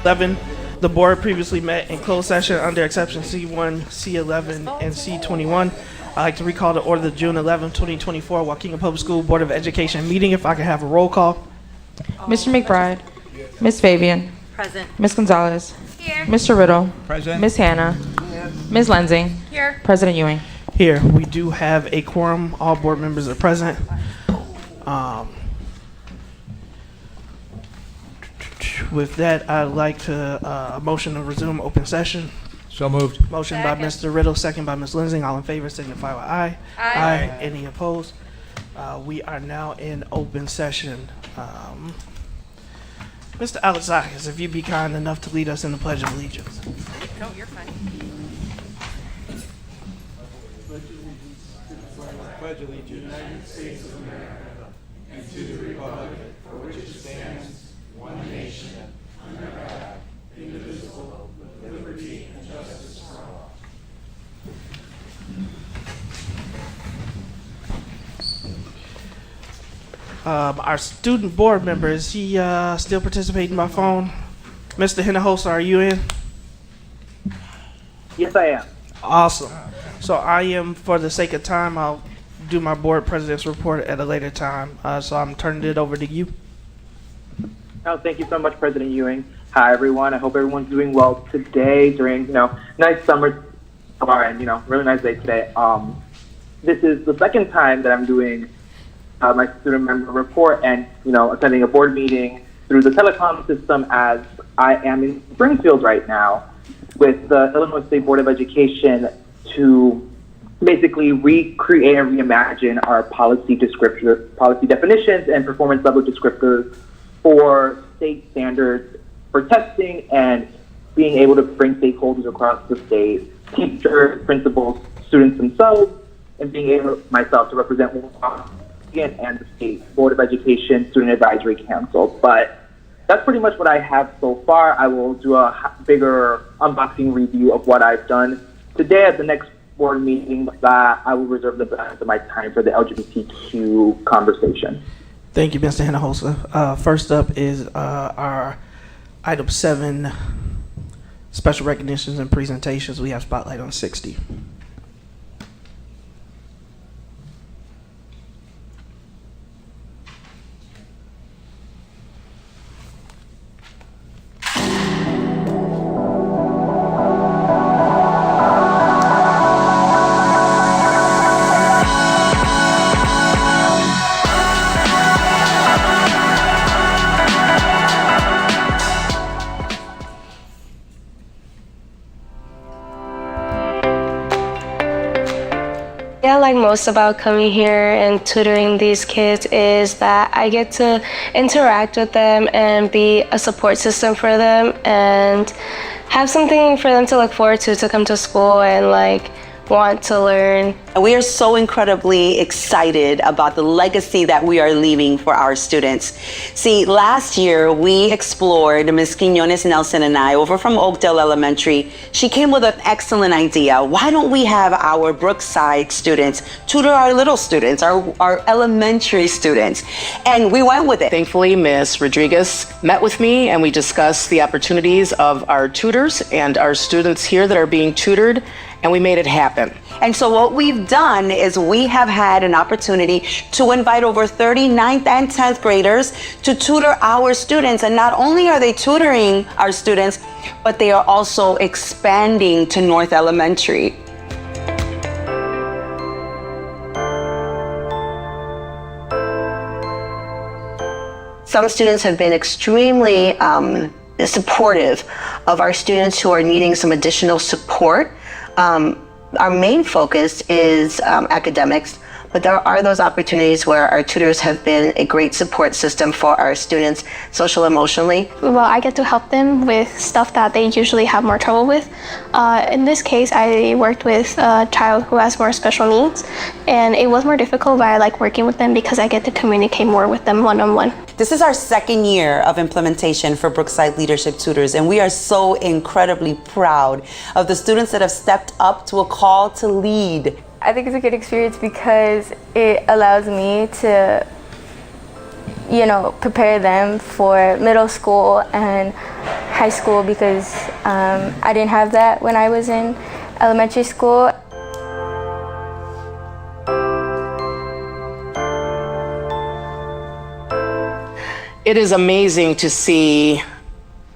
11. The board previously met in closed session under exception C1, C11, and C21. I'd like to recall the order of the June 11, 2024 Waukegan Public School Board of Education meeting. If I can have a roll call. Mr. McBride. Ms. Fabian. Present. Ms. Gonzalez. Here. Mr. Riddle. Present. Ms. Hannah. Ms. Lansing. Here. President Ewing. Here, we do have a quorum. All board members are present. With that, I'd like to a motion to resume open session. So moved. Motion by Mr. Riddle, second by Ms. Lansing. All in favor signify with aye. Aye. Any opposed? We are now in open session. Mr. Alexakis, if you'd be kind enough to lead us in the Pledge of Allegiance. No, you're fine. Pledge allegiance to the United States of America and to the republic for which it stands, one nation, under God, indivisible, with liberty and justice for all. Our student board member, is he still participating by phone? Mr. Hinojosa, are you in? Yes, I am. Awesome. So I am, for the sake of time, I'll do my board president's report at a later time. So I'm turning it over to you. Oh, thank you so much, President Ewing. Hi, everyone. I hope everyone's doing well today during, nice summer and, really nice day today. This is the second time that I'm doing my student member report and, attending a board meeting through the telecom system, as I am in Springfield right now with the Illinois State Board of Education to basically recreate and reimagine our policy definitions and performance level descriptors for state standards for testing, and being able to bring stakeholders across the state, teachers, principals, students themselves, and being able myself to represent Waukegan and the State Board of Education Student Advisory Council. But that's pretty much what I have so far. I will do a bigger unboxing review of what I've done today at the next board meeting, that I will reserve the balance of my time for the LGBTQ conversation. Thank you, Mr. Hinojosa. First up is our item 7, special recognitions and presentations. We have spotlight on 60. What I like most about coming here and tutoring these kids is that I get to interact with them and be a support system for them and have something for them to look forward to come to school and want to learn. We are so incredibly excited about the legacy that we are leaving for our students. See, last year we explored, Ms. Quiñones Nelson and I, over from Oakdale Elementary. She came with an excellent idea. Why don't we have our Brookside students tutor our little students, our elementary students? And we went with it. Thankfully, Ms. Rodriguez met with me and we discussed the opportunities of our tutors and our students here that are being tutored, and we made it happen. And so what we've done is we have had an opportunity to invite over 39th and 10th graders to tutor our students. And not only are they tutoring our students, but they are also expanding to North Elementary. Some students have been extremely supportive of our students who are needing some additional support. Our main focus is academics, but there are those opportunities where our tutors have been a great support system for our students, social, emotionally. Well, I get to help them with stuff that they usually have more trouble with. In this case, I worked with a child who has more special needs, and it was more difficult, but I like working with them because I get to communicate more with them one-on-one. This is our second year of implementation for Brookside Leadership Tutors, and we are so incredibly proud of the students that have stepped up to a call to lead. I think it's a good experience because it allows me to prepare them for middle school and high school because I didn't have that when I was in elementary school. It is amazing to see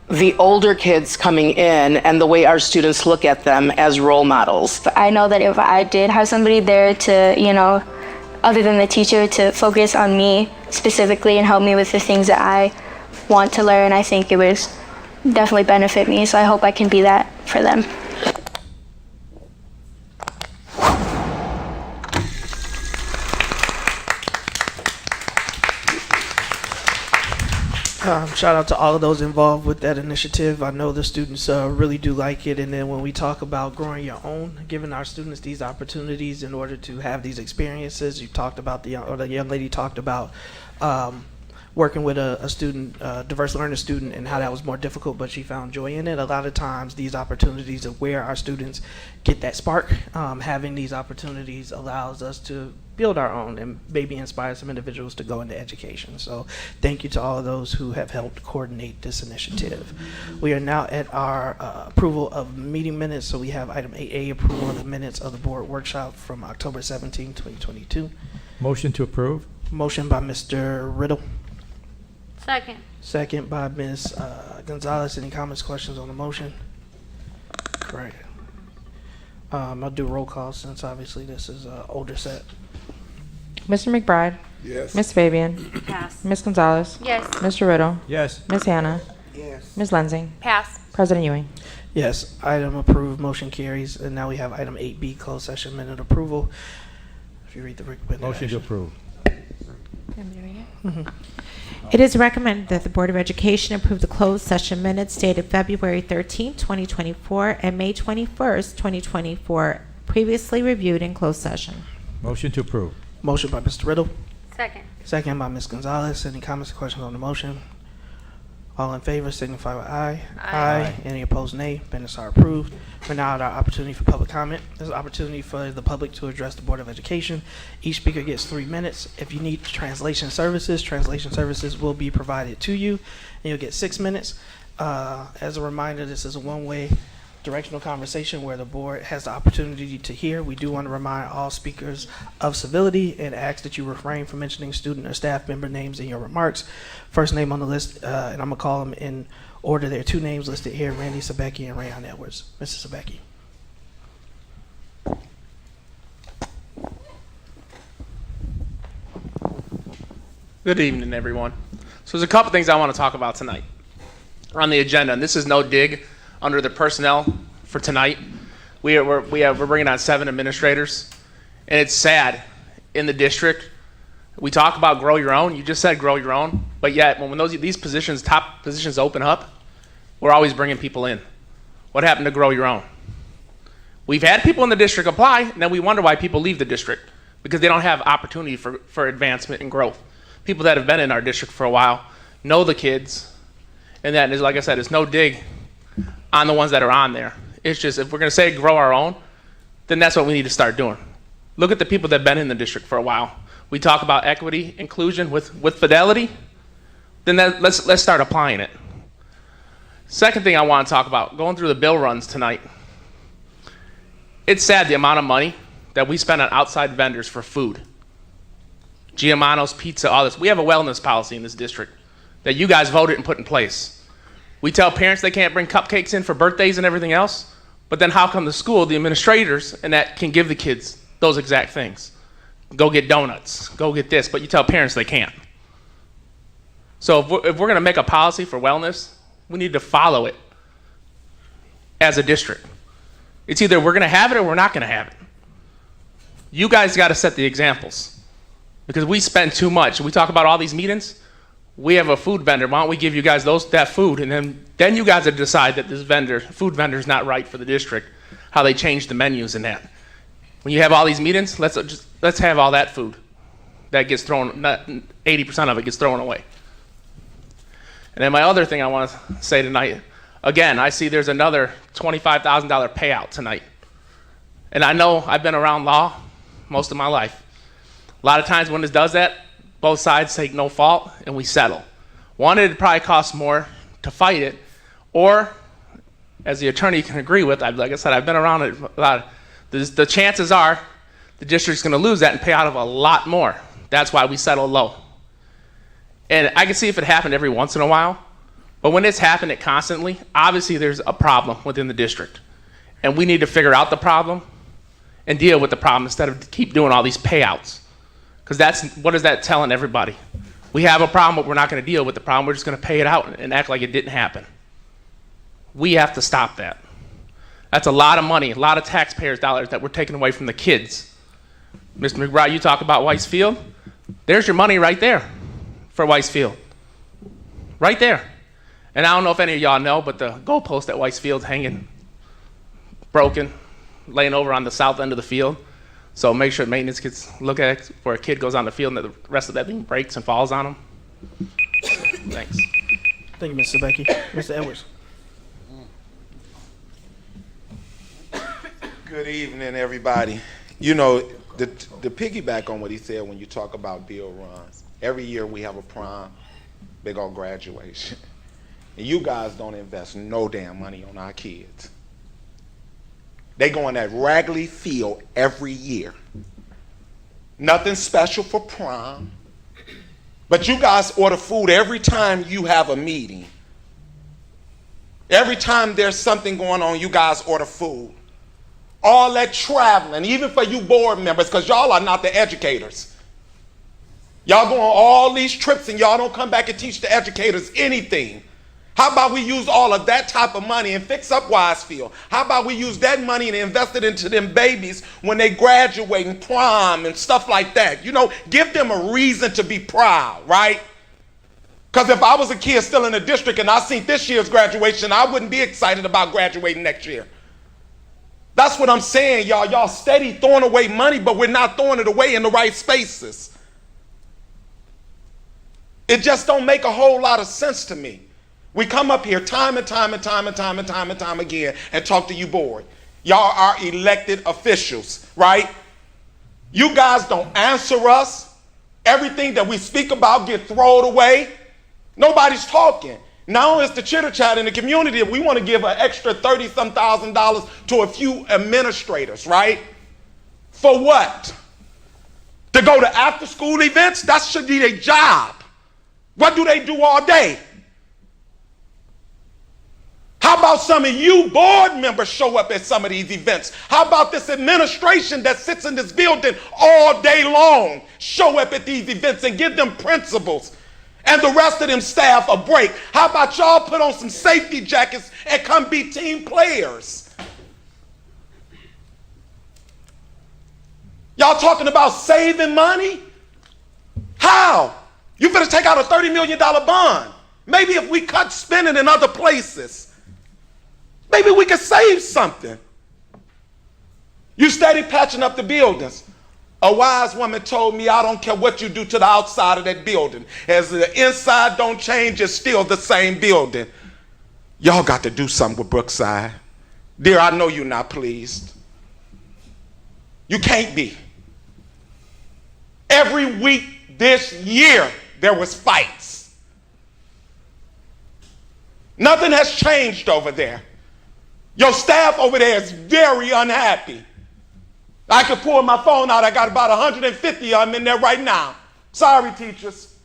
the older kids coming in and the way our students look at them as role models. I know that if I did have somebody there to, other than the teacher, to focus on me specifically and help me with the things that I want to learn, I think it would definitely benefit me. So I hope I can be that for them. Shout out to all of those involved with that initiative. I know the students really do like it. And then when we talk about growing your own, giving our students these opportunities in order to have these experiences, you talked about the young lady talked about working with a student, diverse learner student, and how that was more difficult, but she found joy in it. A lot of times these opportunities of where our students get that spark, having these opportunities allows us to build our own and maybe inspire some individuals to go into education. So thank you to all of those who have helped coordinate this initiative. We are now at our approval of meeting minutes. So we have item 8A, approval of the minutes of the board workshop from October 17, 2022. Motion to approve. Motion by Mr. Riddle. Second. Second by Ms. Gonzalez. Any comments, questions on the motion? Great. I'll do roll call since obviously this is an older set. Mr. McBride. Yes. Ms. Fabian. Pass. Ms. Gonzalez. Yes. Mr. Riddle. Yes. Ms. Hannah. Yes. Ms. Lensing. Pass. President Ewing. Yes, item approved, motion carries. And now we have item 8B, closed session minute approval. If you read the recommended Motion to action. approve. It is recommended that the Board of Education approve the closed session minutes dated February 13, 2024 and May 21st, 2024, previously reviewed in closed session. Motion to approve. Motion by Mr. Riddle, Second. second by Ms. Gonzalez. Any comments or questions on the motion? All in favor signify with aye. Aye. Any opposed, nay. Minutes are approved. We're now at our opportunity for public comment. There's an opportunity for the public to address the Board of Education. Each speaker gets 3 minutes. If you need translation services will be provided to you, and you'll get 6 minutes. As a reminder, this is a one-way directional conversation where the board has the opportunity to hear. We do want to remind all speakers of civility and ask that you refrain from mentioning student or staff member names in your remarks. First name on the list, and I'm going to call them in order. There are 2 names listed here, Randy Sabecki and Rayon Edwards. Mr. Sabecki. Good evening, everyone. So there's a couple things I want to talk about tonight on the agenda, and this is no dig under the personnel for tonight. We're bringing on 7 administrators, and it's sad in the district. We talk about grow your own. You just said grow your own, but yet when these positions, top positions, open up, we're always bringing people in. What happened to grow your own? We've had people in the district apply, and then we wonder why people leave the district because they don't have opportunity for advancement and growth. People that have been in our district for a while know the kids, and that is, like I said, it's no dig on the ones that are on there. It's just, if we're going to say grow our own, then that's what we need to start doing. Look at the people that have been in the district for a while. We talk about equity, inclusion with fidelity, then let's start applying it. Second thing I want to talk about, going through the bill runs tonight. It's sad the amount of money that we spend on outside vendors for food. Giamano's Pizza, all this. We have a wellness policy in this district that you guys voted and put in place. We tell parents they can't bring cupcakes in for birthdays and everything else, but then how come the school, the administrators, and that can give the kids those exact things? Go get donuts, go get this, but you tell parents they can't. So if we're going to make a policy for wellness, we need to follow it as a district. It's either we're going to have it or we're not going to have it. You guys got to set the examples because we spend too much. We talk about all these meetings. We have a food vendor. Why don't we give you guys that food, and then you guys would decide that this food vendor is not right for the district, how they change the menus and that. When you have all these meetings, let's have all that food that gets thrown, not 80% of it gets thrown away. And then my other thing I want to say tonight, again, I see there's another $25,000 payout tonight. And I know I've been around law most of my life. A lot of times when it does that, both sides take no fault, and we settle. One, it'd probably cost more to fight it, or, as the attorney can agree with, like I said, I've been around it a lot. The chances are the district's going to lose that and pay out of a lot more. That's why we settle low. And I can see if it happened every once in a while, but when it's happening constantly, obviously there's a problem within the district. And we need to figure out the problem and deal with the problem instead of keep doing all these payouts. Because what is that telling everybody? We have a problem, but we're not going to deal with the problem. We're just going to pay it out and act like it didn't happen. We have to stop that. That's a lot of money, a lot of taxpayers' dollars that we're taking away from the kids. Mr. McBride, you talk about Weiss Field. There's your money right there for Weiss Field. Right there. And I don't know if any of y'all know, but the goalpost at Weiss Field's hanging broken, laying over on the south end of the field. So make sure maintenance gets look at it before a kid goes on the field and the rest of that thing breaks and falls on him. So, thanks. Thank you, Mr. Becky. Mr. Edwards. Good evening, everybody. You know, the piggyback on what he said when you talk about bill runs, every year we have a prom, big old graduation. And you guys don't invest no damn money on our kids. They go on that Wrigley Field every year. Nothing special for prom. But you guys order food every time you have a meeting. Every time there's something going on, you guys order food. All that traveling, even for you board members, because y'all are not the educators. Y'all go on all these trips and y'all don't come back and teach the educators anything. How about we use all of that type of money and fix up Wisefield? How about we use that money and invest it into them babies when they graduate and prom and stuff like that? You know, give them a reason to be proud, right? Because if I was a kid still in the district and I seen this year's graduation, I wouldn't be excited about graduating next year. That's what I'm saying, y'all. Y'all steady throwing away money, but we're not throwing it away in the right spaces. It just don't make a whole lot of sense to me. We come up here time and time again and talk to you board. Y'all are elected officials, right? You guys don't answer us. Everything that we speak about get thrown away. Nobody's talking. Now it's the chitter chat in the community if we want to give an extra $30-some thousand to a few administrators, right? For what? To go to after school events? That should be their job. What do they do all day? How about some of you board members show up at some of these events? How about this administration that sits in this building all day long show up at these events and give them principals and the rest of them staff a break? How about y'all put on some safety jackets and come be team players? Y'all talking about saving money? How? You better take out a $30 million bond. Maybe if we cut spending in other places, maybe we could save something. You steady patching up the buildings. A wise woman told me, I don't care what you do to the outside of that building. As the inside don't change, it's still the same building. Y'all got to do something with Brookside. Dear, I know you're not pleased. You can't be. Every week this year, there was fights. Nothing has changed over there. Your staff over there is very unhappy. I could pull my phone out. I got about 150 of them in there right now. Sorry, teachers.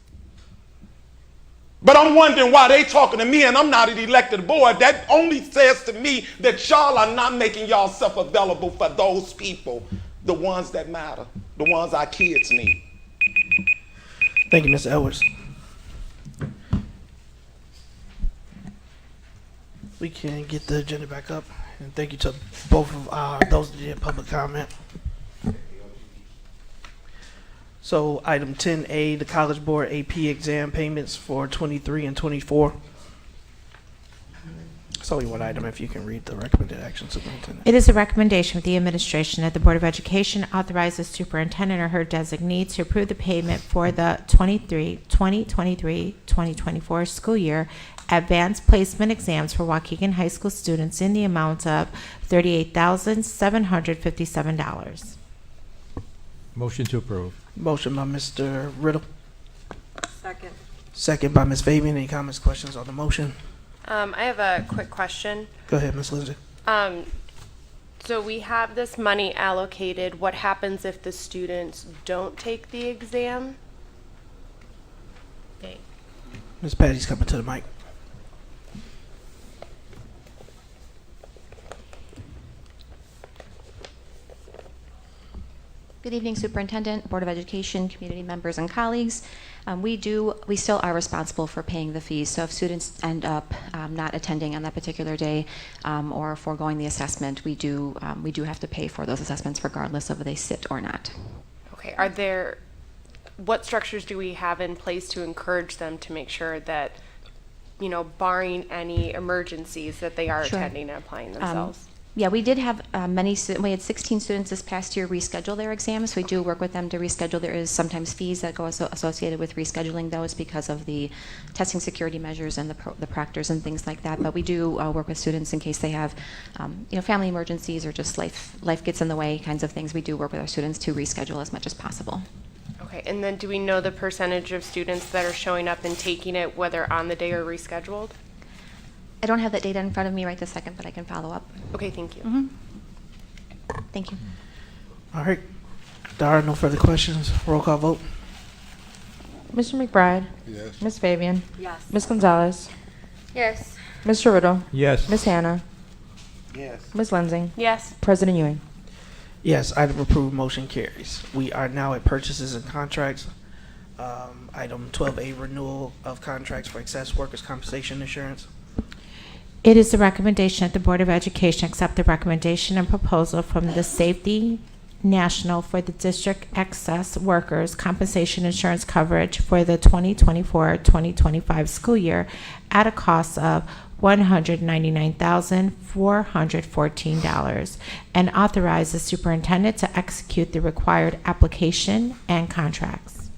But I'm wondering why they talking to me and I'm not an elected board. That only says to me that y'all are not making yourself available for those people, the ones that matter, the ones our kids need. Thank you, Mr. Edwards. We can get the agenda back up. And thank you to both of those that did public comment. So item 10A, the College Board AP exam payments for 23 and 24. It's only one item if you can read the recommended action, Superintendent. It is a recommendation of the administration that the Board of Education authorize the superintendent or her designee to approve the payment for the 2023-2024 school year advanced placement exams for Waukegan High School students in the amount of $38,757. Motion to approve. Motion by Mr. Riddle, Second. Second by Ms. Fabian. Any comments, questions on the motion? I have a quick question. Go ahead, Ms. Lindsay. So we have this money allocated. What happens if the students don't take the exam? Ms. Patty's coming to the mic. Good evening, Superintendent, Board of Education, community members, and colleagues. We still are responsible for paying the fees. So if students end up not attending on that particular day or foregoing the assessment, we do have to pay for those assessments regardless of if they sit or not. Okay. What structures do we have in place to encourage them to make sure that, barring any emergencies, that they are Sure. attending and applying themselves? Yeah, we did have we had 16 students this past year reschedule their exams. We do work with them to reschedule. There is sometimes fees that go associated with rescheduling those because of the testing security measures and the proctors and things like that. But we do work with students in case they have, family emergencies or just life gets in the way kinds of things. We do work with our students to reschedule as much as possible. Okay. And then do we know the percentage of students that are showing up and taking it, whether on the day or rescheduled? I don't have that data in front of me right this second, but I can follow up. Okay, thank you. Mm-hmm. Thank you. All right. There are no further questions. Roll call vote. Mr. McBride? Yes. Ms. Fabian? Yes. Ms. Gonzalez? Yes. Mr. Riddle? Yes. Ms. Hannah? Yes. Ms. Lindsay? Yes. President Ewing? Yes, item approved, motion carries. We are now at purchases and contracts. Item 12A, renewal of contracts for excess workers' compensation insurance. It is the recommendation that the Board of Education accept the recommendation and proposal from the Safety National for the district excess workers compensation insurance coverage for the 2024-2025 school year at a cost of $199,414 and authorize the superintendent to execute the required application and contracts.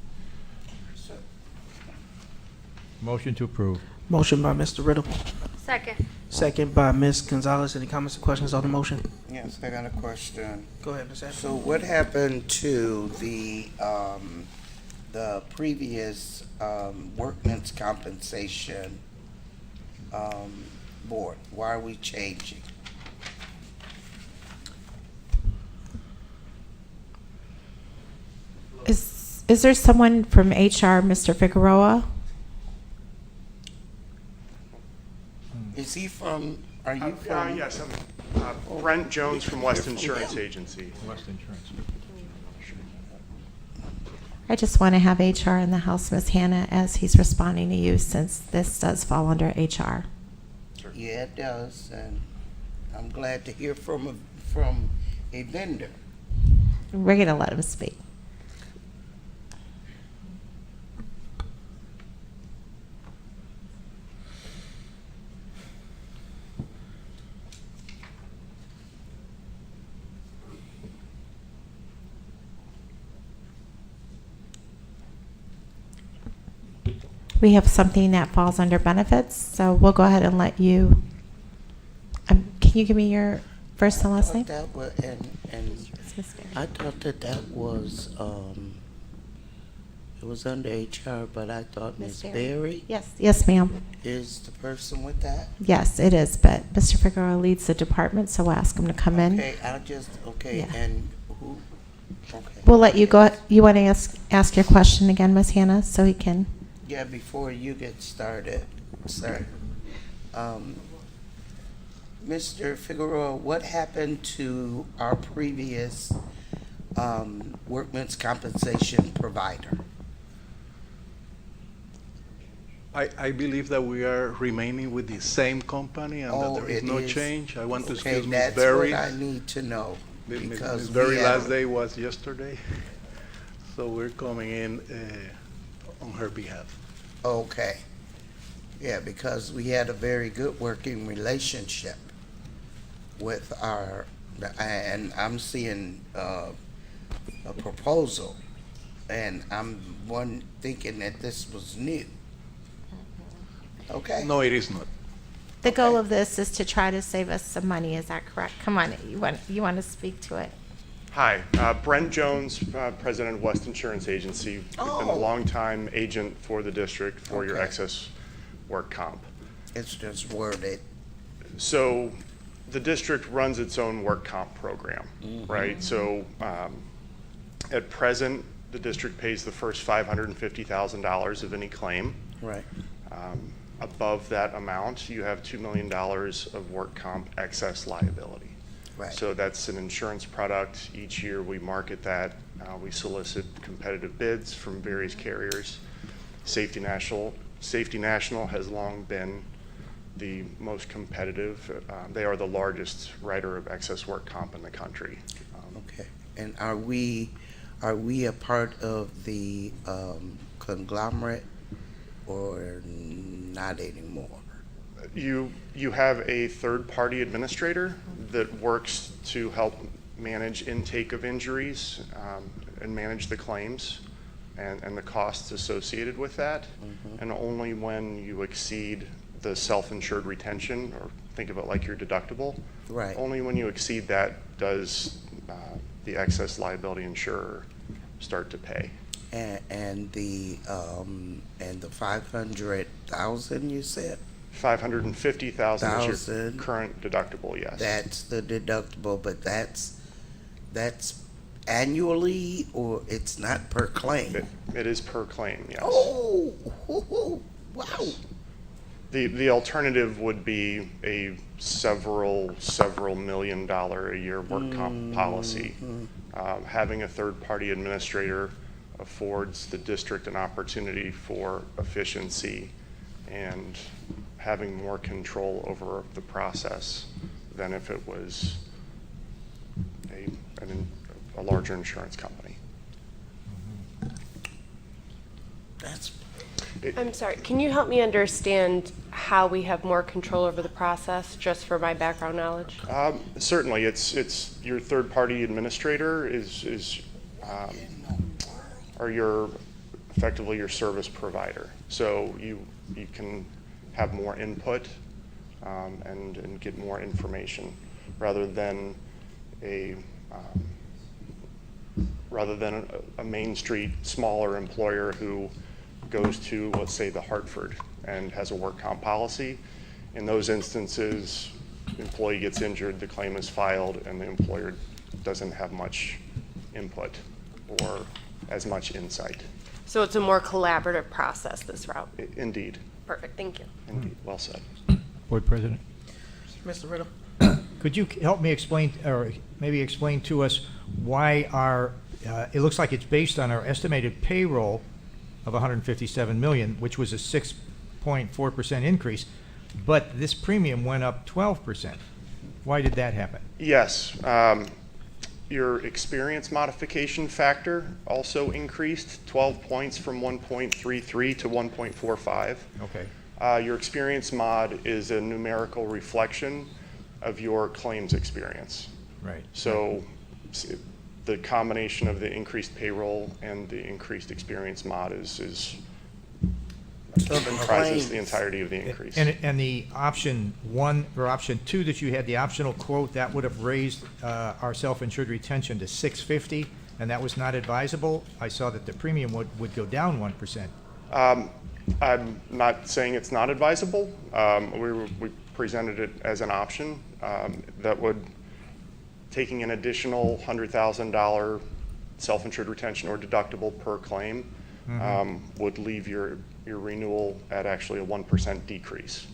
Motion to approve. Motion by Mr. Riddle. Second. Second by Ms. Gonzalez. Any comments or questions on the motion? Yes, I got a question. Go ahead, Ms. Adams. So what happened to the previous workman's compensation board? Why are we changing? Is there someone from HR, Mr. Figueroa? Is he from, are you from? Yes, I'm Brent Jones from West Insurance Agency. West Insurance. I just want to have HR in the house, Ms. Hannah, as he's responding to you, since this does fall under HR. Yeah, it does, and I'm glad to hear from a vendor. We're going to let him speak. We have something that falls under benefits, so we'll go ahead and let you. Can you give me your first and last name? That was, and I thought that was it was under HR, but I thought Ms. Berry Yes, ma'am. is the person with that. Yes, it is, but Mr. Figueroa leads the department, so we'll ask him to come in. Okay, Yeah. and who? Okay. We'll let you go. You want to ask your question again, Ms. Hannah, so he can. Yeah, before you get started, sir. Mr. Figueroa, what happened to our previous workman's compensation provider? I believe that we are remaining with the same company and that there is no change. I want to excuse Ms. Berry. That's what I need to know. Ms. Berry's last day was yesterday, so we're coming in on her behalf. Okay. Yeah, because we had a very good working relationship with and I'm seeing a proposal, and I'm thinking that this was new. Okay. No, it is not. The goal of this is to try to save us some money. Is that correct? Come on, you want to speak to it? Hi, Brent Jones, President of West Insurance Agency. We've been a longtime agent for the district for your excess work comp. It's just worded. So the district runs its own work comp program, right? So at present, the district pays the first $550,000 of any claim. Right. Above that amount, you have $2 million of work comp excess liability. Right. So that's an insurance product. Each year we market that. We solicit competitive bids from various carriers. Safety National has long been the most competitive. They are the largest writer of excess work comp in the country. Okay. And are we a part of the conglomerate or not anymore? You have a third-party administrator that works to help manage intake of injuries and manage the claims and the costs associated with that. And only when you exceed the self-insured retention, or think of it like your deductible, right, only when you exceed that does the excess liability insurer start to pay. And the 500,000 you said? 550,000 is your current deductible, yes. That's the deductible, but that's annually, or it's not per claim? It is per claim, yes. Oh, wow. The alternative would be a several $1 million a year work comp policy. Having a third-party administrator affords the district an opportunity for efficiency and having more control over the process than if it was a larger insurance company. I'm sorry, can you help me understand how we have more control over the process, just for my background knowledge? Certainly, it's your third-party administrator or effectively your service provider. So you can have more input and get more information rather than a Main Street smaller employer who goes to, let's say, the Hartford and has a work comp policy. In those instances, the employee gets injured, the claim is filed, and the employer doesn't have much input or as much insight. So it's a more collaborative process, this route? Indeed. Perfect, thank you. Indeed, well said. Board President. Mr. Riddle. Could you help me explain, or maybe explain to us why it looks like it's based on our estimated payroll of 157 million, which was a 6.4% increase, but this premium went up 12%. Why did that happen? Yes. Your experience modification factor also increased 12 points from 1.33 to 1.45. Okay. Your experience mod is a numerical reflection of your claims experience. Right. So the combination of the increased payroll and the increased experience mod comprises the entirety of the increase. And the option 1 or option 2 that you had, the optional quote, that would have raised our self-insured retention to 650, and that was not advisable. I saw that the premium would go down 1%. I'm not saying it's not advisable. We presented it as an option that would, taking an additional $100,000 self-insured retention or deductible per claim, would leave your renewal at actually a 1% decrease.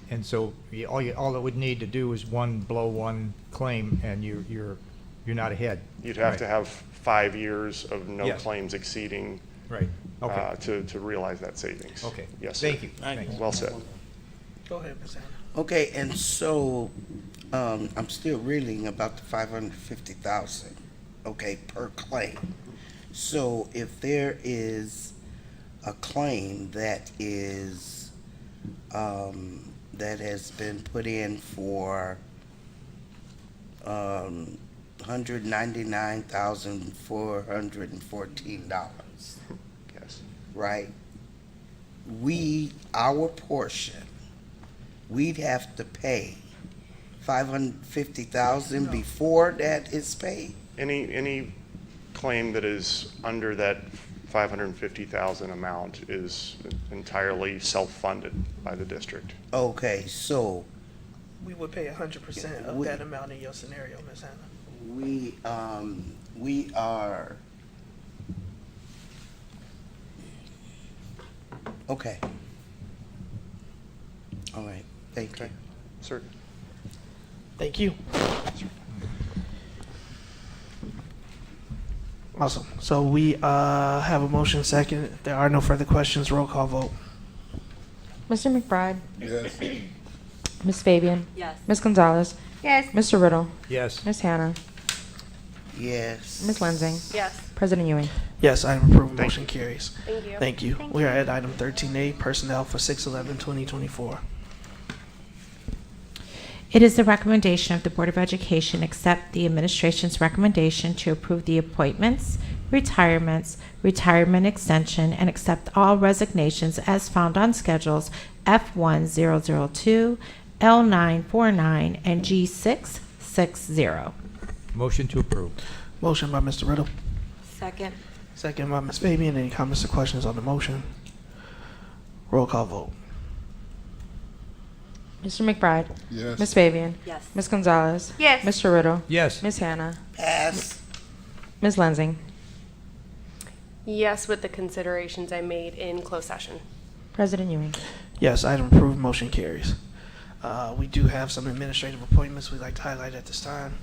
And so all it would need to do is blow one claim, and you're not ahead. You'd have to have 5 years of no claims exceeding, right? Okay. To realize that savings. Okay. Yes, sir. Thank you. Thanks. Well said. Go ahead, Ms. Anna. Okay, and so I'm still reeling about the 550,000, okay, per claim. So if there is a claim that is that has been put in for $199,414, yes, right? Our portion, we'd have to pay $550,000 before that is paid? Any claim that is under that 550,000 amount is entirely self-funded by the district. Okay, so We would pay 100% of that amount in your scenario, Ms. Hannah. we are, okay. All right, thank you. Sir. Thank you. Awesome. So we have a motion second. If there are no further questions, roll call vote. Mr. McBride? Yes. Ms. Fabian? Yes. Ms. Gonzalez? Yes. Mr. Riddle? Yes. Ms. Hannah? Yes. Ms. Lensing? Yes. President Ewing? Yes, item approved. Motion carries. Thank you. Thank you. Thank We are you. at item 13A, personnel for 6/11/2024. It is the recommendation of the Board of Education accept the administration's recommendation to approve the appointments, retirements, retirement extension, and accept all resignations as found on schedules F1002, L949, and G660. Motion to approve. Motion by Mr. Riddle. Second. Second by Ms. Fabian. Any comments or questions on the motion? Roll call vote. Mr. McBride? Yes. Ms. Fabian? Yes. Ms. Gonzalez? Yes. Mr. Riddle? Yes. Ms. Hannah? Pass. Ms. Lensing? Yes, with the considerations I made in closed session. President Ewing? Yes, item approved. Motion carries. We do have some administrative appointments we'd like to highlight at this time.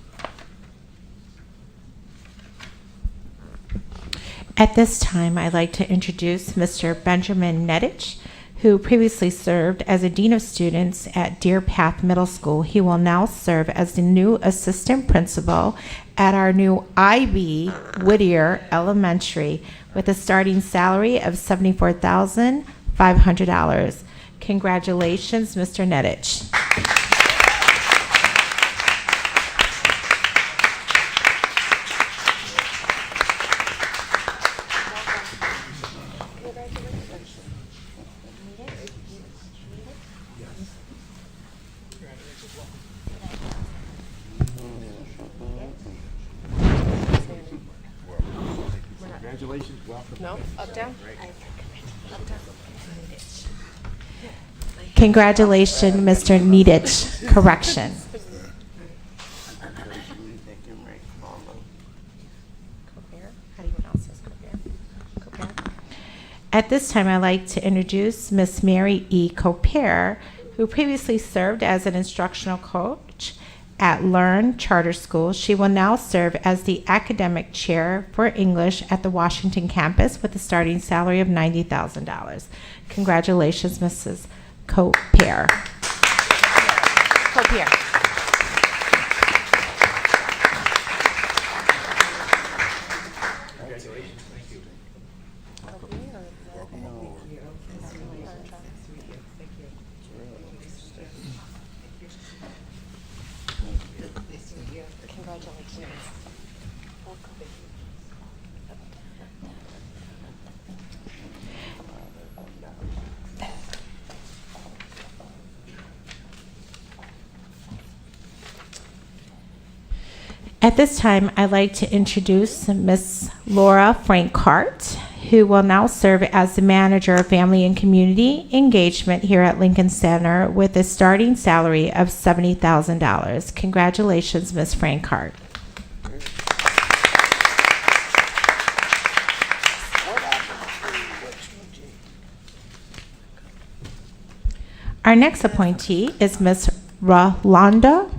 At this time, I'd like to introduce Mr. Benjamin Nedich, who previously served as a Dean of Students at Deer Path Middle School. He will now serve as the new Assistant Principal at our new IB Whittier Elementary with a starting salary of $74,500. Congratulations, Mr. Nedich. Congratulations. Welcome. No, up, down? Congratulations, Mr. Nedich. Correction. At this time, I'd like to introduce Miss Mary E. Copair, who previously served as an instructional coach at Learn Charter School. She will now serve as the academic chair for English at the Washington campus with a starting salary of $90,000. Congratulations, Mrs. Copair. Copair. Congratulations. Thank you. At this time, I'd like to introduce Miss Laura Frank-Hart, who will now serve as the Manager of Family and Community Engagement here at Lincoln Center with a starting salary of $70,000. Congratulations, Miss Frank-Hart. Our next appointee is Miss Rolanda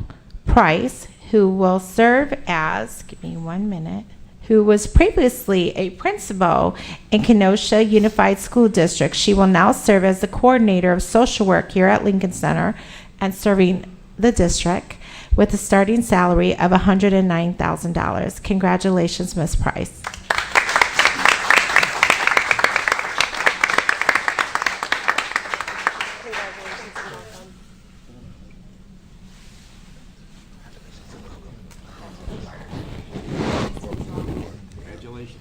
Price, who will serve as, give me 1 minute, who was previously a principal in Kenosha Unified School District. She will now serve as the coordinator of social work here at Lincoln Center and serving the district with a starting salary of $109,000. Congratulations, Ms. Price. Congratulations.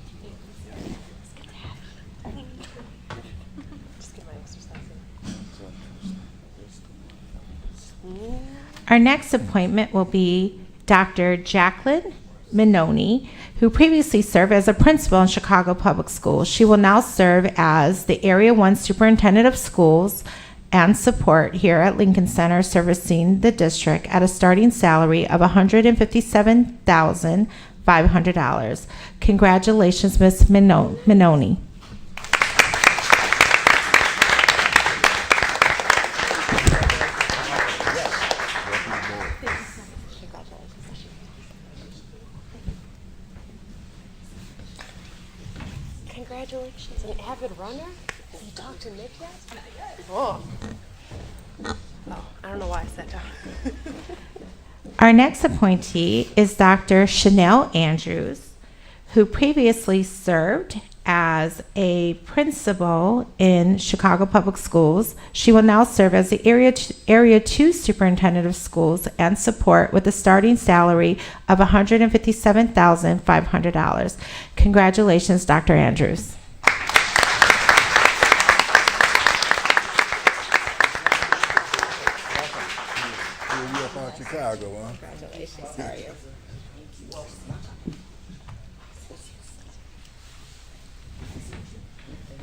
Our next appointment will be Dr. Jacqueline Minoni, who previously served as a principal in Chicago Public Schools. She will now serve as the Area 1 Superintendent of Schools and Support here at Lincoln Center, servicing the district at a starting salary of $157,500. Congratulations, Ms. Minoni. Congratulations, an avid runner? Have you talked to Nick yet? Oh. Oh, I don't know why I sat down. Our next appointee is Dr. Chanel Andrews, who previously served as a principal in Chicago Public Schools. She will now serve as the Area 2 Superintendent of Schools and Support with a starting salary of $157,500. Congratulations, Dr. Andrews. You're up on Chicago, huh? Congratulations. How are you?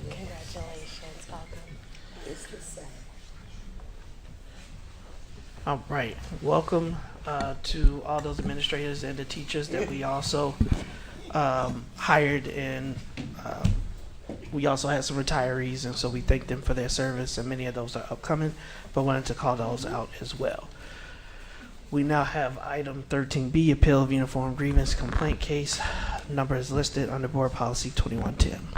Congratulations, welcome. It's the same. All right. Welcome to all those administrators and the teachers that we also hired, and we also had some retirees, and so we thank them for their service, and many of those are upcoming, but wanted to call those out as well. We now have item 13B, appeal of uniform grievance complaint case. Number is listed under Board Policy 2110.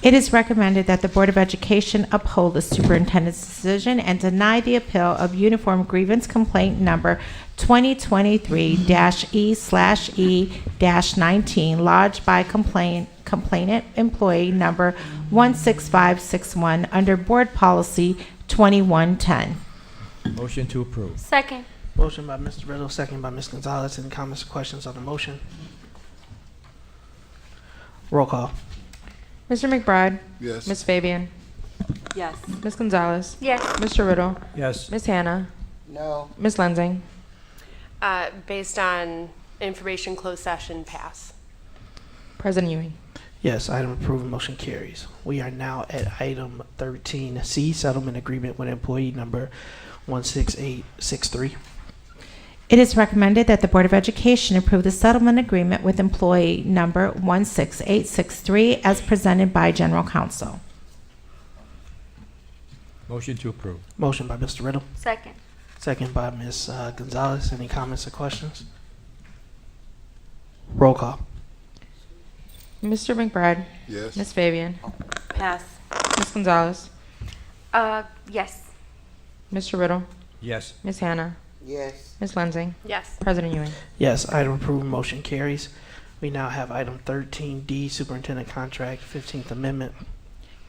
It is recommended that the Board of Education uphold the superintendent's decision and deny the appeal of uniform grievance complaint number 2023-E/E-19 lodged by complainant employee number 16561 under Board Policy 2110. Motion to approve. Second. Motion by Mr. Riddle, second by Ms. Gonzalez. Any comments or questions on the motion? Roll call. Mr. McBride? Yes. Ms. Fabian? Yes. Ms. Gonzalez? Yes. Mr. Riddle? Yes. Ms. Hannah? No. Ms. Lensing? Based on information closed session, pass. President Ewing? Yes, item approved, motion carries. We are now at item 13C, settlement agreement with employee number 16863. It is recommended that the Board of Education approve the settlement agreement with employee number 16863 as presented by General Counsel. Motion to approve. Motion by Mr. Riddle, Second. second by Ms. Gonzalez. Any comments or questions? Roll call. Mr. McBride? Yes. Ms. Fabian? Pass. Ms. Gonzalez? Yes. Mr. Riddle? Yes. Ms. Hannah? Yes. Ms. Lensing? Yes. President Ewing? Yes, item approved, motion carries. We now have item 13D, superintendent contract, 15th Amendment.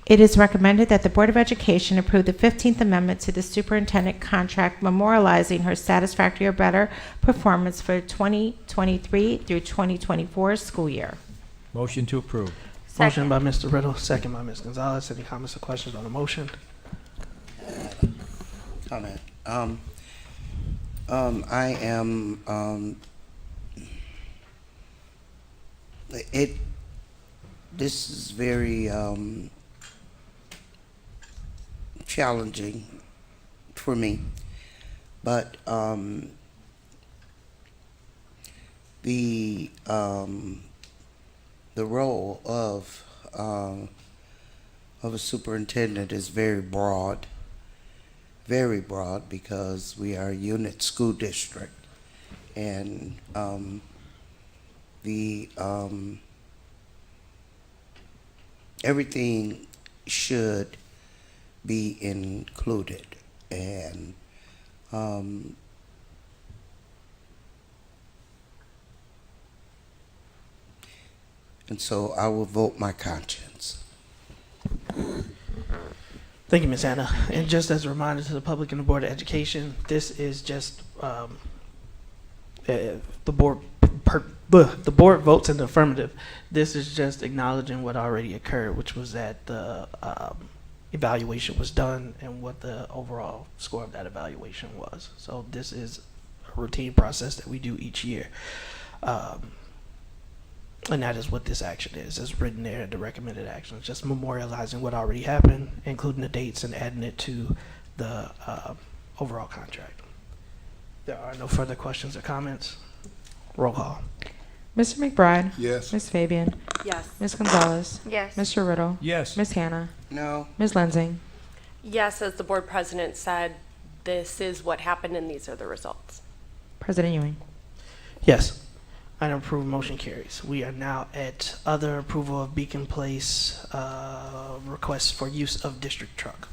It is recommended that the Board of Education approve the 15th Amendment to the superintendent contract memorializing her satisfactory or better performance for 2023 through 2024 school year. Motion to approve. Motion by Mr. Riddle, second by Ms. Gonzalez. Any comments or questions on the motion? Comment. I am, this is very, challenging for me, but, the role of a superintendent is very broad, because we are a unit school district, and everything should be included, and so I will vote my conscience. Thank you, Ms. Hannah. And just as a reminder to the public and the Board of Education, this is just the board votes in the affirmative. This is just acknowledging what already occurred, which was that the evaluation was done and what the overall score of that evaluation was. So this is a routine process that we do each year. And that is what this action is. It's written there, the recommended action. It's just memorializing what already happened, including the dates and adding it to the overall contract. There are no further questions or comments. Roll call. Mr. McBride? Yes. Ms. Fabian? Yes. Ms. Gonzalez? Yes. Mr. Riddle? Yes. Ms. Hannah? No. Ms. Lensing? Yes, as the board president said, this is what happened and these are the results. President Ewing? Yes. Item approved, motion carries. We are now at other approval of Beacon Place requests for use of district truck.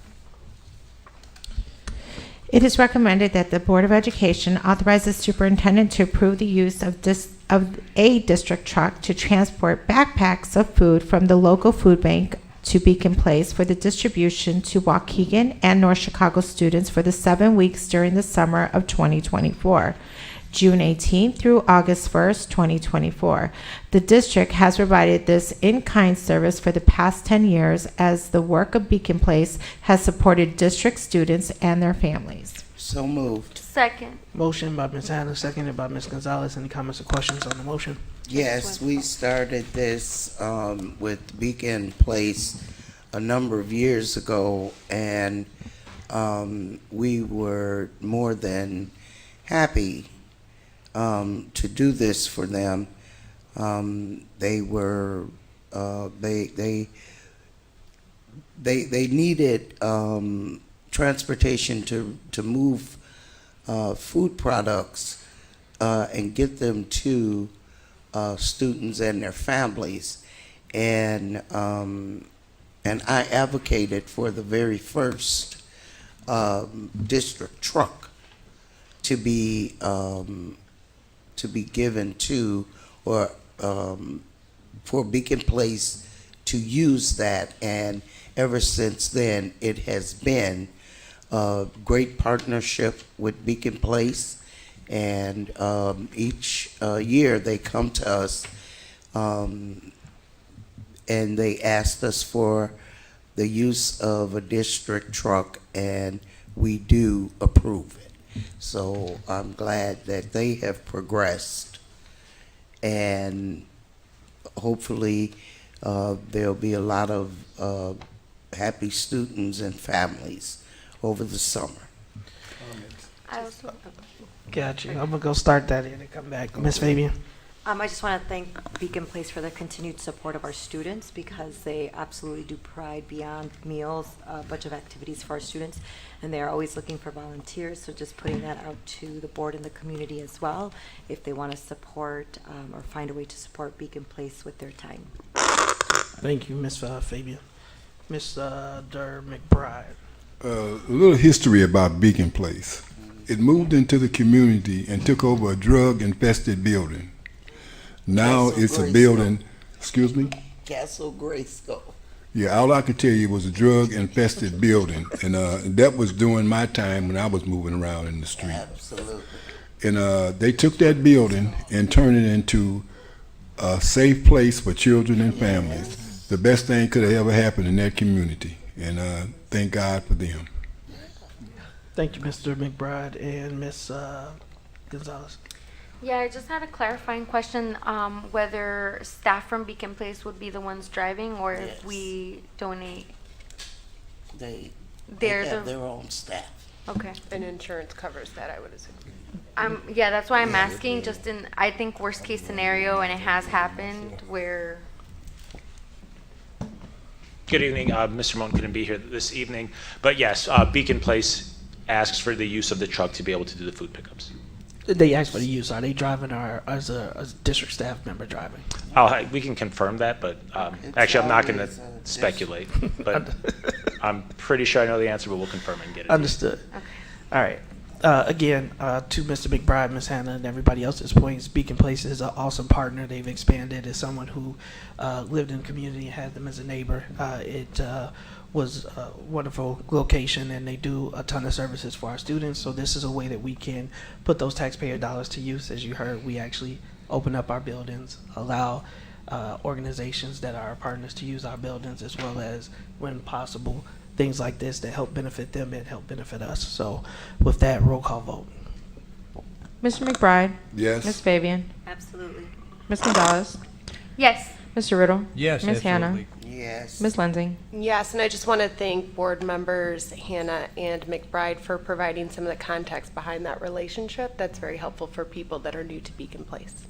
It is recommended that the Board of Education authorize the superintendent to approve the use of a district truck to transport backpacks of food from the local food bank to Beacon Place for the distribution to Waukegan and North Chicago students for the 7 weeks during the summer of 2024. June 18th through August 1st, 2024. The district has provided this in-kind service for the past 10 years as the work of Beacon Place has supported district students and their families. So moved. Second. Motion by Ms. Hannah, seconded by Ms. Gonzalez. Any comments or questions on the motion? Yes, we started this with Beacon Place a number of years ago, and we were more than happy to do this for them. They were they needed transportation to move food products and get them to students and their families, and I advocated for the very first district truck to be given to, or for Beacon Place to use that, and ever since then it has been a great partnership with Beacon Place, and each year they come to us and they asked us for the use of a district truck, and we do approve it. So I'm glad that they have progressed, and hopefully there'll be a lot of happy students and families over the summer. I also. Gotcha. I'm gonna go start that in and come back. Ms. Fabian. I just want to thank Beacon Place for their continued support of our students, because they absolutely do provide beyond meals a bunch of activities for our students, and they are always looking for volunteers. So just putting that out to the board and the community as well, if they want to support or find a way to support Beacon Place with their time. Thank you, Ms. Fabian. Mr. McBride. A little history about Beacon Place. It moved into the community and took over a drug-infested building. Now Castle it's a Grayskull. building, excuse me? Castle Grayskull. Yeah, all I could tell you was a drug-infested building, and that was during my time when I was moving around in the street. Absolutely. And they took that building and turned it into a safe place for children and families. The best thing could have ever happened in that community, and thank God for them. Thank you, Mr. McBride and Ms. Gonzalez. Yeah, I just had a clarifying question, whether staff from Beacon Place would be the ones driving, or Yes. if we donate. They They're have the- their own staff. Okay. And insurance covers that, I would assume. Yeah, that's why I'm asking, just in, I think worst case scenario, and it has happened, where, Good evening. Mr. Moan couldn't be here this evening, but yes, Beacon Place asks for the use of the truck to be able to do the food pickups. They asked for the use. Are they driving, or as a district staff member driving? We can confirm that, but actually I'm not going to speculate. But I'm pretty sure I know the answer, but we'll confirm it and get it. Understood. All right. Again, to Mr. McBride, Ms. Hannah, and everybody else's points, Beacon Place is an awesome partner. They've expanded as someone who lived in the community and had them as a neighbor. It was a wonderful location, and they do a ton of services for our students. So this is a way that we can put those taxpayer dollars to use. As you heard, we actually open up our buildings, allow organizations that are our partners to use our buildings, as well as, when possible, things like this that help benefit them and help benefit us. So with that, roll call vote. Mr. McBride? Yes. Ms. Fabian? Absolutely. Ms. Gonzalez? Yes. Mr. Riddle? Yes, Ms. Hannah? absolutely. Yes. Ms. Lindsay? Yes, and I just want to thank board members Hannah and McBride for providing some of the context behind that relationship. That's very helpful for people that are new to Beacon Place.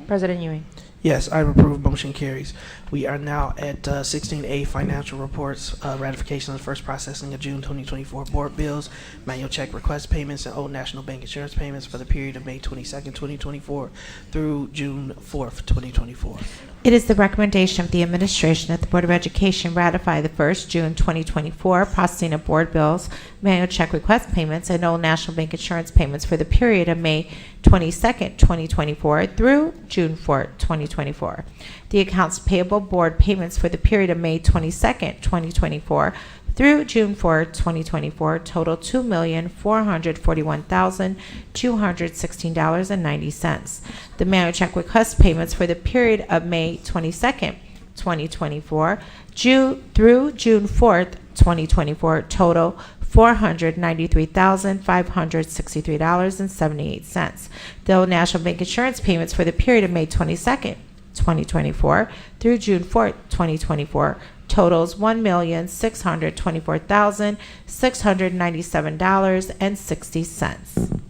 President Ewing? Yes, I approve. Motion carries. We are now at 16A, financial reports, ratification of the first processing of June 2024 board bills, manual check request payments, and Old National Bank insurance payments for the period of May 22nd, 2024 through June 4th, 2024. It is the recommendation of the administration that the Board of Education ratify the 1st June 2024 processing of board bills, manual check request payments, and Old National Bank insurance payments for the period of May 22nd, 2024 through June 4th, 2024. The accounts payable board payments for the period of May 22nd, 2024 through June 4, 2024 total $2,441,216.90. The manual check request payments for the period of May 22nd, 2024 through June 4th, 2024 total $493,563.78. The Old National Bank insurance payments for the period of May 22nd, 2024 through June 4th, 2024 totals $1,624,697.60.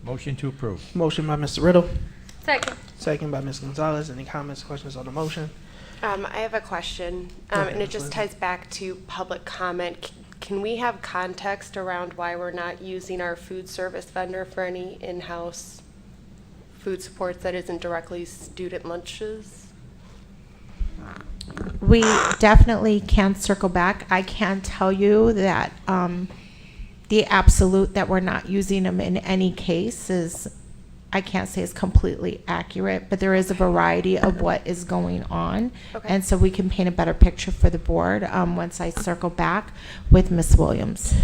Motion to approve. Motion by Mr. Riddle, Second. second by Ms. Gonzalez. Any comments, questions on the motion? I have a question, Go ahead, and it Ms. just Lindsay. ties back to public comment. Can we have context around why we're not using our food service vendor for any in-house food supports that isn't directly student lunches? We definitely can circle back. I can tell you that the absolute that we're not using them in any case is, I can't say is completely accurate, but there is a variety of what is going on. Okay. And so we can paint a better picture for the board once I circle back with Ms. Williams.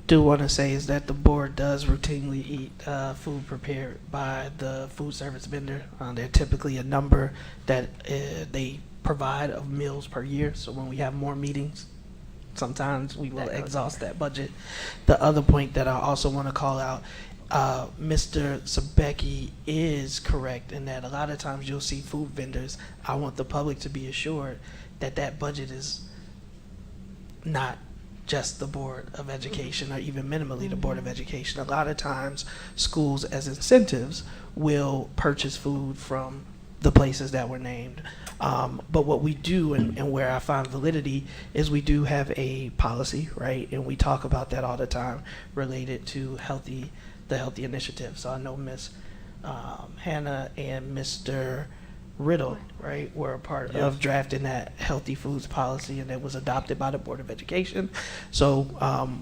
Do want to say is that the board does routinely eat food prepared by the food service vendor. They're typically a number that they provide of meals per year. So when we have more meetings, sometimes we will exhaust that budget. The other point that I also want to call out, Mr. Sabecki is correct in that a lot of times you'll see food vendors. I want the public to be assured that that budget is not just the Board of Education or even minimally the Board of Education. A lot of times schools as incentives will purchase food from the places that were named. But what we do and where I find validity is we do have a policy, right? And we talk about that all the time related to the healthy initiative. So I know Ms. Hannah and Mr. Riddle, right, were a part of drafting that healthy foods policy, and it was adopted by the Board of Education. So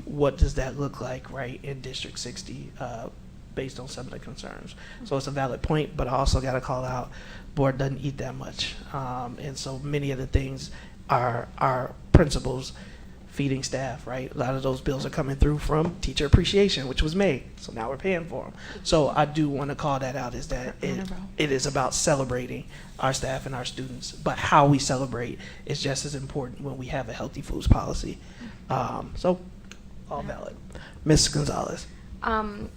what does that look like, right, in District 60 based on some of the concerns? So it's a valid point, but I also got to call out, board doesn't eat that much. And so many of the things are our principals feeding staff, right? A lot of those bills are coming through from teacher appreciation, which was made. So now we're paying for them. So I do want to call that out, is that it is about celebrating our staff and our students, but how we celebrate is just as important when we have a healthy foods policy. So all valid. Ms. Gonzalez.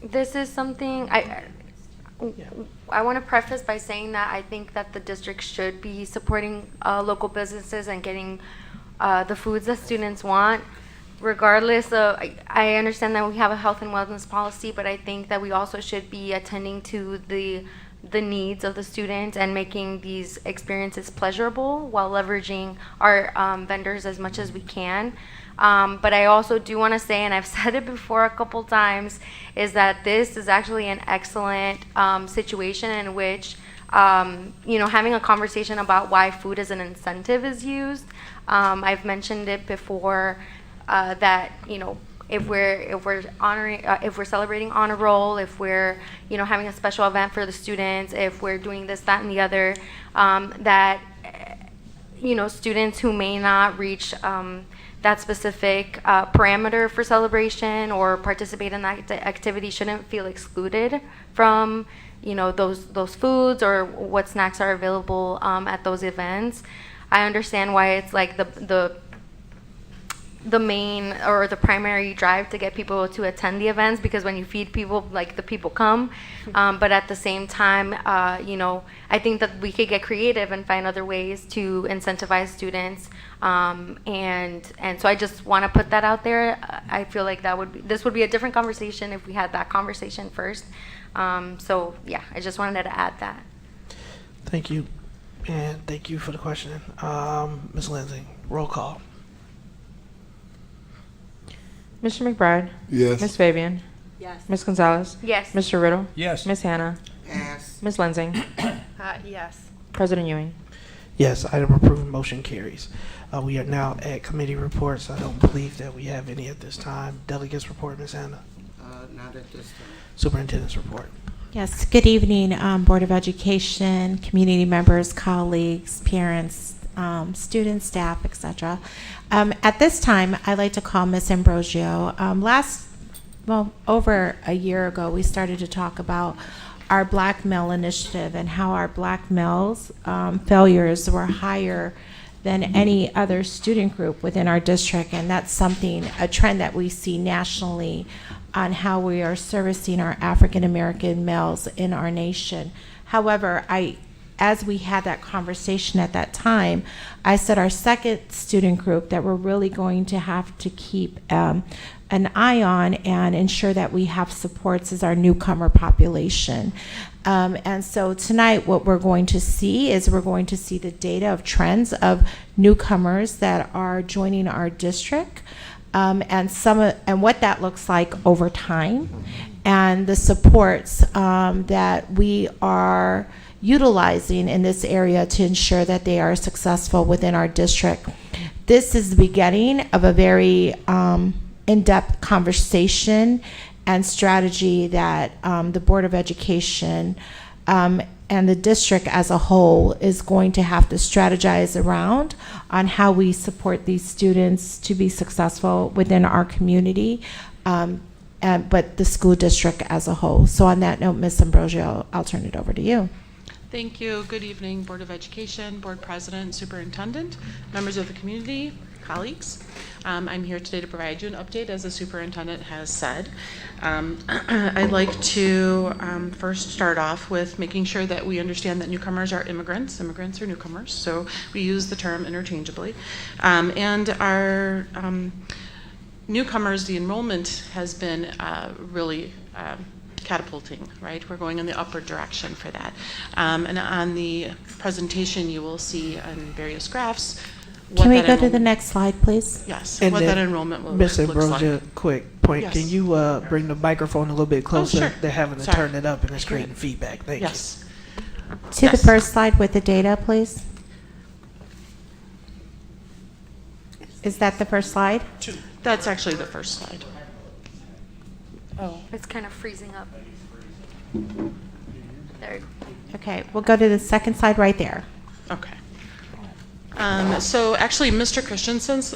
This is something I want to preface by saying that I think that the district should be supporting local businesses and getting the foods that students want, regardless of, I understand that we have a health and wellness policy, but I think that we also should be attending to the needs of the students and making these experiences pleasurable while leveraging our vendors as much as we can. But I also do want to say, and I've said it before a couple times, is that this is actually an excellent situation in which having a conversation about why food as an incentive is used. I've mentioned it before that if we're celebrating honor roll, if we're having a special event for the students, if we're doing this, that, and the other, that students who may not reach that specific parameter for celebration or participate in that activity shouldn't feel excluded from those foods or what snacks are available at those events. I understand why it's like the main or the primary drive to get people to attend the events, because when you feed people, like, the people come. But at the same time, you know, I think that we could get creative and find other ways to incentivize students. And so I just want to put that out there. I feel like this would be a different conversation if we had that conversation first. So yeah, I just wanted to add that. Thank you. And thank you for the question. Ms. Lindsay, roll call. Mr. McBride? Yes. Ms. Fabian? Yes. Ms. Gonzalez? Yes. Mr. Riddle? Yes. Ms. Hannah? Yes. Ms. Lensing? Yes. President Ewing? Yes, item approved, motion carries. We are now at committee reports. I don't believe that we have any at this time. Delegates report, Ms. Hannah. Not at this time. Superintendent's report. Yes, good evening, Board of Education, community members, colleagues, parents, students, staff, etc. At this time, I'd like to call Ms. Ambrosio. Over a year ago, we started to talk about our Black Male Initiative and how our Black males' failures were higher than any other student group within our district, and that's a trend that we see nationally on how we are servicing our African American males in our nation. However, as we had that conversation at that time, I said our second student group that we're really going to have to keep an eye on and ensure that we have supports is our newcomer population. And so tonight what we're going to see is the data of trends of newcomers that are joining our district, and what that looks like over time, and the supports that we are utilizing in this area to ensure that they are successful within our district. This is the beginning of a very in-depth conversation and strategy that the Board of Education and the district as a whole is going to have to strategize around on how we support these students to be successful within our community, but the school district as a whole. So on that note, Ms. Ambrosio, I'll turn it over to you. Thank you. Good evening, Board of Education, Board President, Superintendent, members of the community, colleagues. I'm here today to provide you an update, as the superintendent has said. I'd like to first start off with making sure that we understand that newcomers are immigrants. Immigrants are newcomers, so we use the term interchangeably. And our newcomers, the enrollment has been really catapulting, right? We're going in the upward direction for that. And on the presentation, you will see on various graphs. Can we go to the next slide, please? Yes, And what then, that enrollment will Ms. looks Ambrosia, like. quick point. Yes. Can you bring the microphone a little bit closer? Sure. They're having to Sorry. turn it up and it's creating feedback. Thank Yes. To the first slide with the data, please. Is that the first slide? That's actually the first slide. Oh, it's kind of freezing up. There. Okay, we'll go to the second slide right there. Okay. So actually, Mr. Christensen's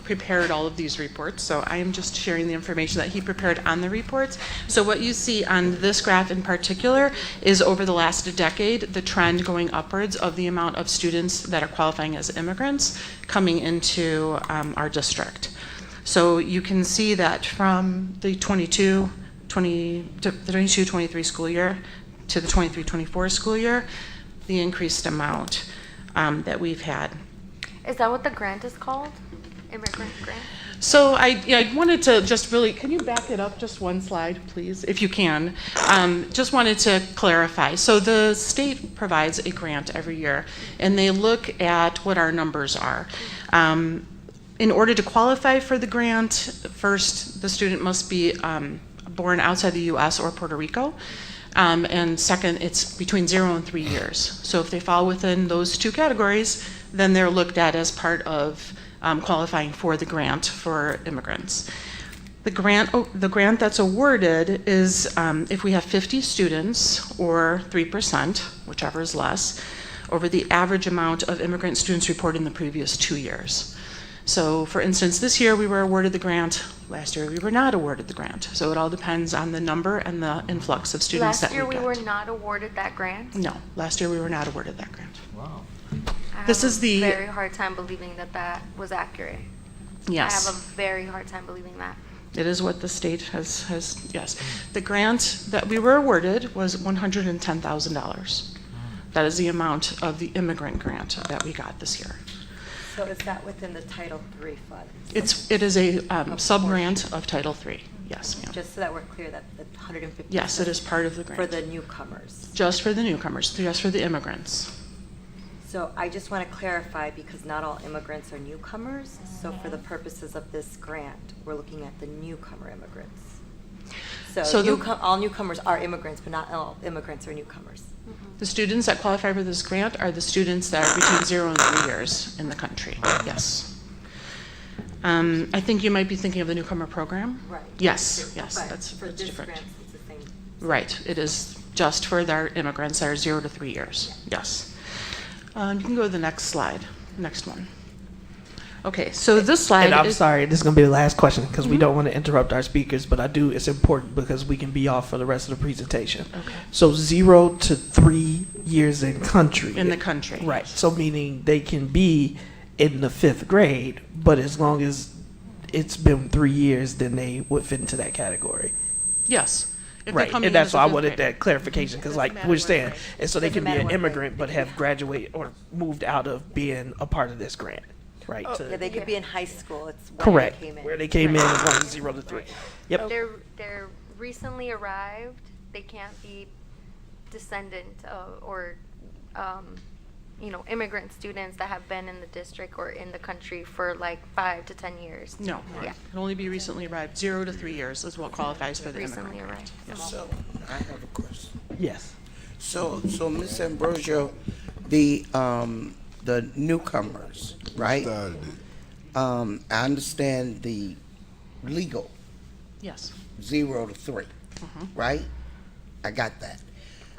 prepared all of these reports, so I am just sharing the information that he prepared on the reports. So what you see on this graph in particular is over the last decade, the trend going upwards of the amount of students that are qualifying as immigrants coming into our district. So you can see that from the 22-23 school year to the 23-24 school year, the increased amount that we've had. Is that what the grant is called? Immigrant grant? So I wanted to just really, can you back it up just one slide, please, if you can? Just wanted to clarify. So the state provides a grant every year, and they look at what our numbers are. In order to qualify for the grant, first, the student must be born outside the U.S. or Puerto Rico. And second, it's between 0 and 3 years. So if they fall within those two categories, then they're looked at as part of qualifying for the grant for immigrants. The grant that's awarded is if we have 50 students or 3%, whichever is less, over the average amount of immigrant students reported in the previous 2 years. So for instance, this year we were awarded the grant. Last year we were not awarded the grant. So it all depends on the number and the influx of students that we get. Last year we were not awarded that grant? No, last year we were not awarded that grant. Wow. I This have is the a very hard time believing that that was accurate. Yes. I have a very hard time believing that. It is what the state has, yes. The grant that we were awarded was $110,000. That is the amount of the immigrant grant that we got this year. So is that within the Title III fund? It is a sub-grant of Title III, yes, ma'am. Just so that we're clear that the 150. Yes, it is part of the grant. For the newcomers. Just for the newcomers, just for the immigrants. So I just want to clarify, because not all immigrants are newcomers. So for the purposes of this grant, we're looking at the newcomer immigrants. So all newcomers are immigrants, but not all immigrants are newcomers. The students that qualify for this grant are the students that are between 0 and 3 years in the country, yes. I think you might be thinking of the newcomer program. Right. Yes, But that's for this different. grant, it's the same. Right, it is just for our immigrants that are 0 to 3 years, yes. You can go to the next slide, next one. Okay, so this slide And I'm is, sorry, this is going to be the last question because we don't want to interrupt our speakers, but it's important because we can be off for the rest of the presentation. Okay. So 0 to 3 years in country. In the country. Right. So meaning they can be in the 5th grade, but as long as it's been 3 years, then they would fit into that category. yes. If they're Right, coming and in that's as a why I fifth wanted grader. that clarification, because like we're saying, and so they can be an immigrant but have graduated or moved out of being a part of this grant, right? Oh, to- yeah, they could be in high school. It's when Correct, they came in. where they came in and going 0 to 3. Yep. They're recently arrived. They can't be descendant or immigrant students that have been in the district or in the country for like 5 to 10 years. No, Yeah. it can only be recently arrived. 0 to 3 years is what qualifies for the Recently immigrant arrived. grant. Yes. So I have a question. Yes. So Ms. Ambrosio, the newcomers, right? I understand the legal Yes. 0 to 3, Mhm. right? I got that.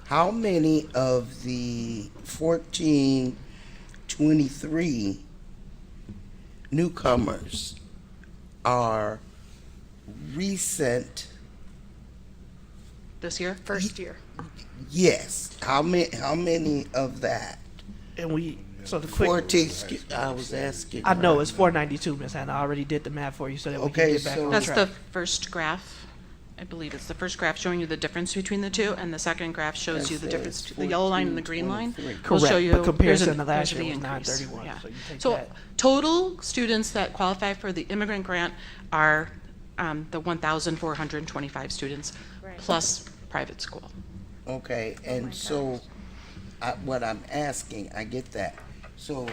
How many of the 1423 newcomers are recent? This year? First year. Yes. How many of that? And so the quick. 14, I was asking. I know it's 492, Miss Hannah. I already did the math for you so that we Okay, can get back so- on That's track. the first graph. I believe it's the first graph showing you the difference between the two, and the second graph shows you the difference. The yellow line and the green line will show Correct, you. but comparison there's to last there's year the was increase. 931, Yeah. so you take So that. total students that qualify for the immigrant grant are the 1,425 students plus private school. Okay, and so what I'm asking, I get that. So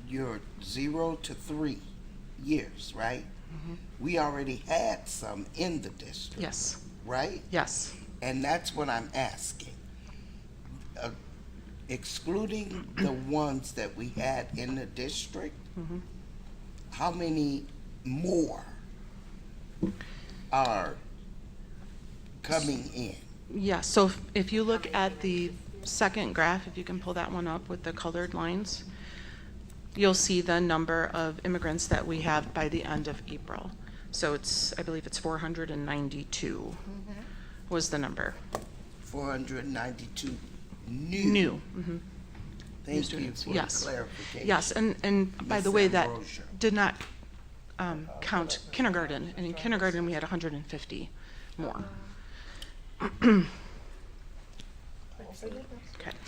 you're 0 to 3 years, right? We already had some in the district. Yes. Right? Yes. And that's what I'm asking. Excluding the ones that we had in the district, how many more are coming in? Yeah, so if you look at the second graph, if you can pull that one up with the colored lines, you'll see the number of immigrants that we have by the end of April. So I believe it's 492 was the number. 492 new. New. Mhm. Thank you students, for yes. the clarification. Yes, and by the Ms. way, that Ambrosio. did not count kindergarten, and in kindergarten we had 150 more. Okay.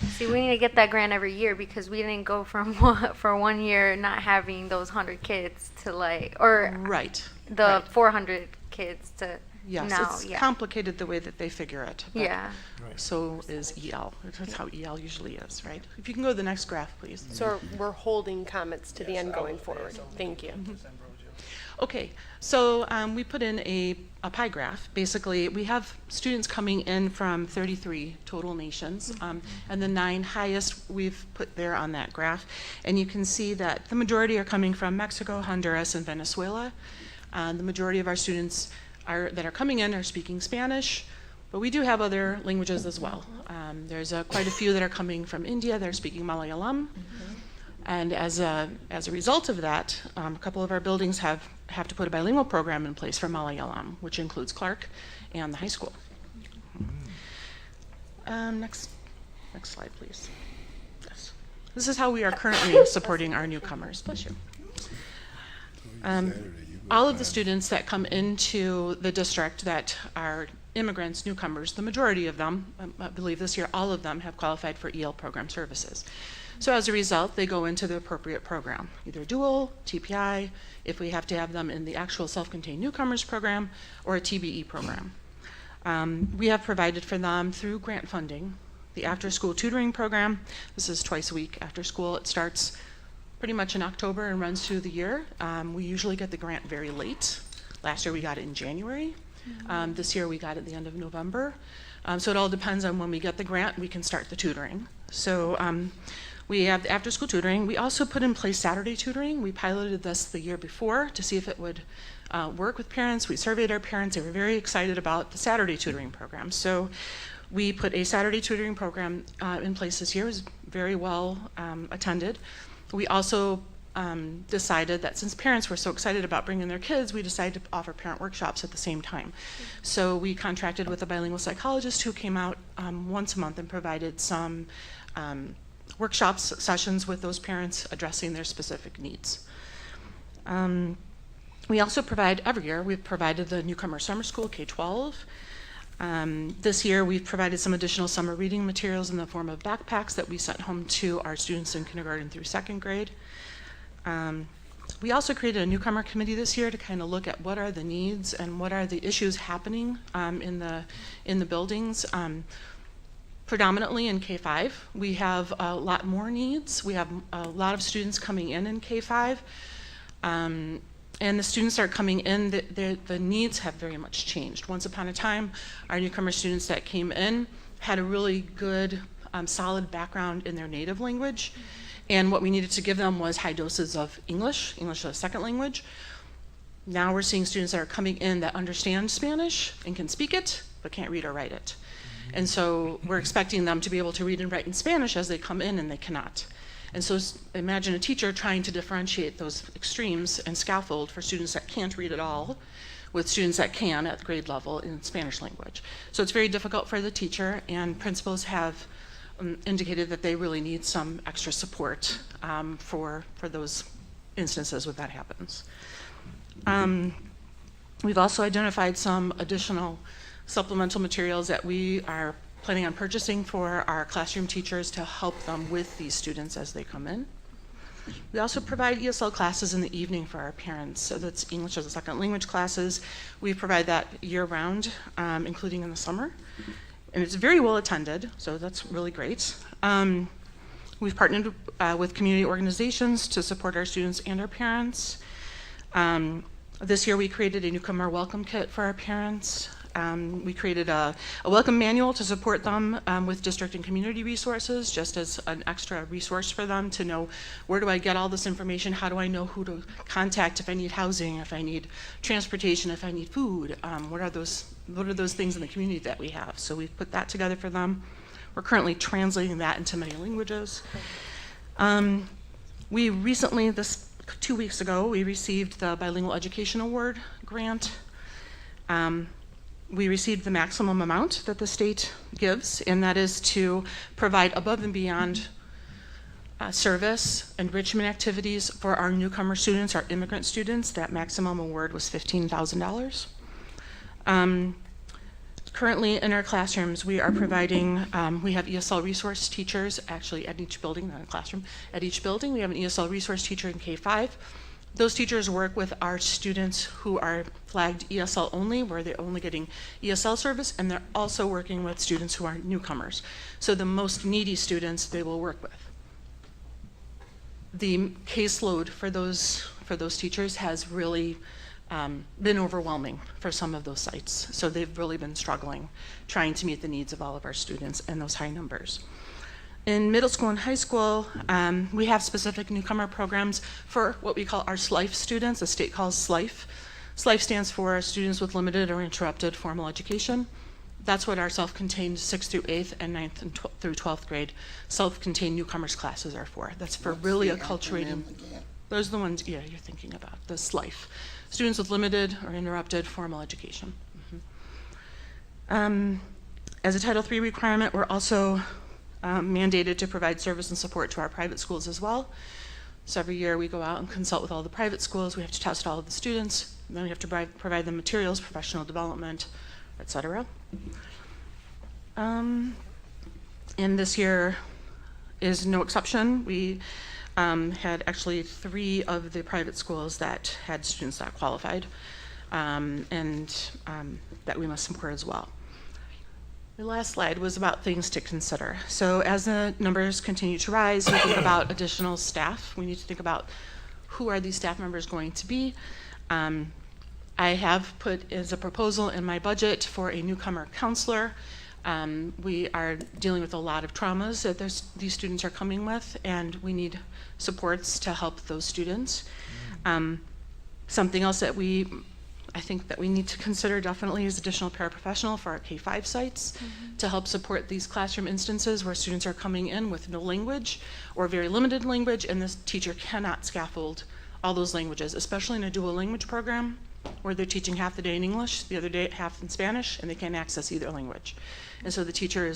See, we need to get that grant every year because we didn't go from for 1 year not having those 100 kids to Right. the right. 400 kids to Yes, now. it's Yeah. complicated the way that they figure it. But Yeah. So is EL. That's how EL usually is, right? If you can go to the next graph, please. So we're holding comments to the end going forward. Thank you. Okay, so we put in a pie graph. Basically, we have students coming in from 33 total nations, and the 9 highest we've put there on that graph. And you can see that the majority are coming from Mexico, Honduras, and Venezuela. The majority of our students that are coming in are speaking Spanish, but we do have other languages as well. There's quite a few that are coming from India that are speaking Malayalam. And as a result of that, a couple of our buildings have to put a bilingual program in place for Malayalam, which includes Clark and the high school. Next slide, please. Yes. This is how we are currently supporting our newcomers. Bless you. All of the students that come into the district that are immigrants, newcomers, the majority of them, I believe this year, all of them have qualified for EL program services. So as a result, they go into the appropriate program, either dual, TPI, if we have to have them in the actual self-contained newcomers program, or a TBE program. We have provided for them through grant funding, the after-school tutoring program. This is twice a week after school. It starts pretty much in October and runs through the year. We usually get the grant very late. Last year we got it in January. This year we got it at the end of November. So it all depends on when we get the grant, we can start the tutoring. So we have the after-school tutoring. We also put in place Saturday tutoring. We piloted this the year before to see if it would work with parents. We surveyed our parents. They were very excited about the Saturday tutoring program. So we put a Saturday tutoring program in place this year. It was very well attended. We also decided that since parents were so excited about bringing their kids, we decided to offer parent workshops at the same time. So we contracted with a bilingual psychologist who came out once a month and provided some workshops, sessions with those parents addressing their specific needs. We also provide, every year, we've provided the Newcomer Summer School, K-12. This year, we've provided some additional summer reading materials in the form of backpacks that we sent home to our students in kindergarten through second grade. We also created a newcomer committee this year to kind of look at what are the needs and what are the issues happening in the buildings. Predominantly in K-5, we have a lot more needs. We have a lot of students coming in K-5. And the students that are coming in, the needs have very much changed. Once upon a time, our newcomer students that came in had a really good, solid background in their native language. And what we needed to give them was high doses of English as a second language. Now we're seeing students that are coming in that understand Spanish and can speak it, but can't read or write it. And so we're expecting them to be able to read and write in Spanish as they come in, and they cannot. And so imagine a teacher trying to differentiate those extremes and scaffold for students that can't read at all with students that can at grade level in Spanish language. So it's very difficult for the teacher, and principals have indicated that they really need some extra support for those instances when that happens. We've also identified some additional supplemental materials that we are planning on purchasing for our classroom teachers to help them with these students as they come in. We also provide ESL classes in the evening for our parents. So that's English as a second language classes. We provide that year-round, including in the summer. And it's very well attended, so that's really great. We've partnered with community organizations to support our students and our parents. This year we created a newcomer welcome kit for our parents. We created a welcome manual to support them with district and community resources, just as an extra resource for them to know, where do I get all this information? How do I know who to contact if I need housing, if I need transportation, if I need food? What are those things in the community that we have? So we've put that together for them. We're currently translating that into many languages. We recently, 2 weeks ago, we received the Bilingual Education Award grant. We received the maximum amount that the state gives, and that is to provide above and beyond service, enrichment activities for our newcomer students, our immigrant students. That maximum award was $15,000. Currently in our classrooms, we are providing, we have ESL resource teachers actually at each building, not a classroom, at each building. We have an ESL resource teacher in K-5. Those teachers work with our students who are flagged ESL only, where they're only getting ESL service, and they're also working with students who are newcomers. So the most needy students they will work with. The caseload for those teachers has really been overwhelming for some of those sites. So they've really been struggling trying to meet the needs of all of our students and those high numbers. In middle school and high school, we have specific newcomer programs for what we call our SLIFE students. The state calls SLIFE. SLIFE stands for Students with Limited or Interrupted Formal Education. That's what our self-contained 6th through 8th and 9th and through 12th grade self-contained newcomers classes are for. That's for really acculturating. Those are the ones, yeah, you're thinking about, the SLIFE. Students with Limited or Interrupted Formal Education. As a Title III requirement, we're also mandated to provide service and support to our private schools as well. So every year we go out and consult with all the private schools. We have to test all of the students. Then we have to provide them materials, professional development, etc. And this year is no exception. We had actually 3 of the private schools that had students that qualified, and that we must support as well. The last slide was about things to consider. So as the numbers continue to rise, we think about additional staff. We need to think about who are these staff members going to be. I have put as a proposal in my budget for a newcomer counselor. We are dealing with a lot of traumas that these students are coming with, and we need supports to help those students. Something else that I think that we need to consider definitely is additional paraprofessional for our K-5 sites to help support these classroom instances where students are coming in with no language or very limited language, and this teacher cannot scaffold all those languages, especially in a dual language program where they're teaching half the day in English, the other day half in Spanish, and they can't access either language. And so the teacher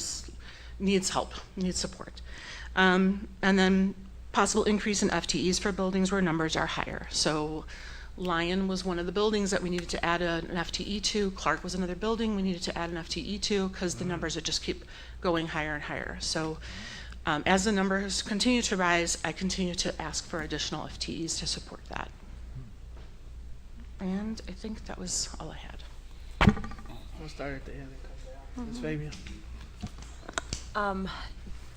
needs help, needs support. And then possible increase in FTEs for buildings where numbers are higher. So Lyon was one of the buildings that we needed to add an FTE to. Clark was another building we needed to add an FTE to because the numbers would just keep going higher and higher. So as the numbers continue to rise, I continue to ask for additional FTEs to support that. And I think that was all I had. We'll start at the end. Ms. Fabian.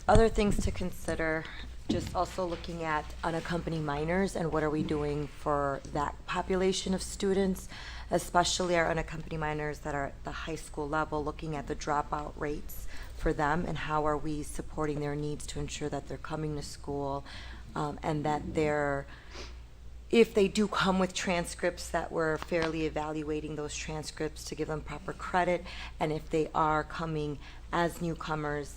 Other things to consider, just also looking at unaccompanied minors and what are we doing for that population of students, especially our unaccompanied minors that are at the high school level, looking at the dropout rates for them and how are we supporting their needs to ensure that they're coming to school and that if they do come with transcripts, that we're fairly evaluating those transcripts to give them proper credit, and if they are coming as newcomers,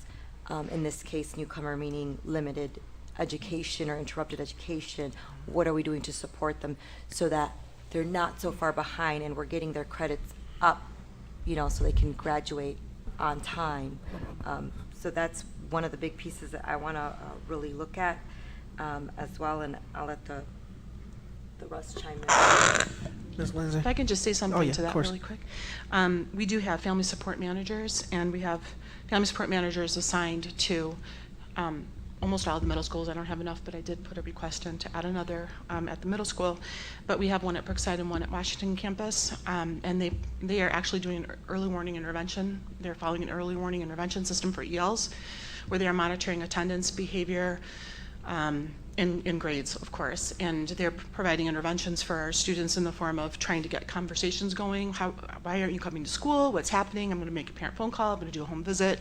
in this case newcomer meaning limited education or interrupted education, what are we doing to support them so that they're not so far behind and we're getting their credits up, so they can graduate on time. So that's one of the big pieces that I want to really look at as well, and I'll let the rest chime in. Ms. Lindsay. If I can just say something to that course. really quick. We do have family support managers, and we have family support managers assigned to almost all the middle schools. I don't have enough, but I did put a request in to add another at the middle school. But we have one at Brookside and one at Washington campus, and they are actually doing early warning intervention. They're following an early warning intervention system for ELs, where they are monitoring attendance, behavior, in grades, of course, and they're providing interventions for our students in the form of trying to get conversations going. Why aren't you coming to school? What's happening? I'm going to make a parent phone call. I'm going to do a home visit.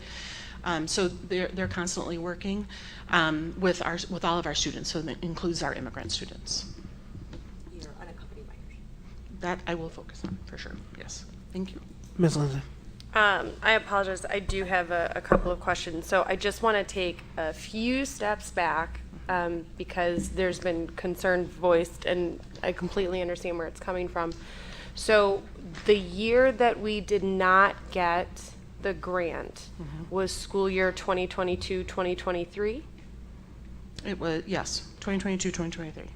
So they're constantly working with all of our students, so that includes our immigrant students. Your unaccompanied minors. That I will focus on for sure. Yes. Thank you. Ms. Lindsay. I apologize. I do have a couple of questions. So I just want to take a few steps back because there's been concern voiced, and I completely understand where it's coming from. So the year that we did not get the grant was school year 2022-2023? It was, yes, 2022-2023.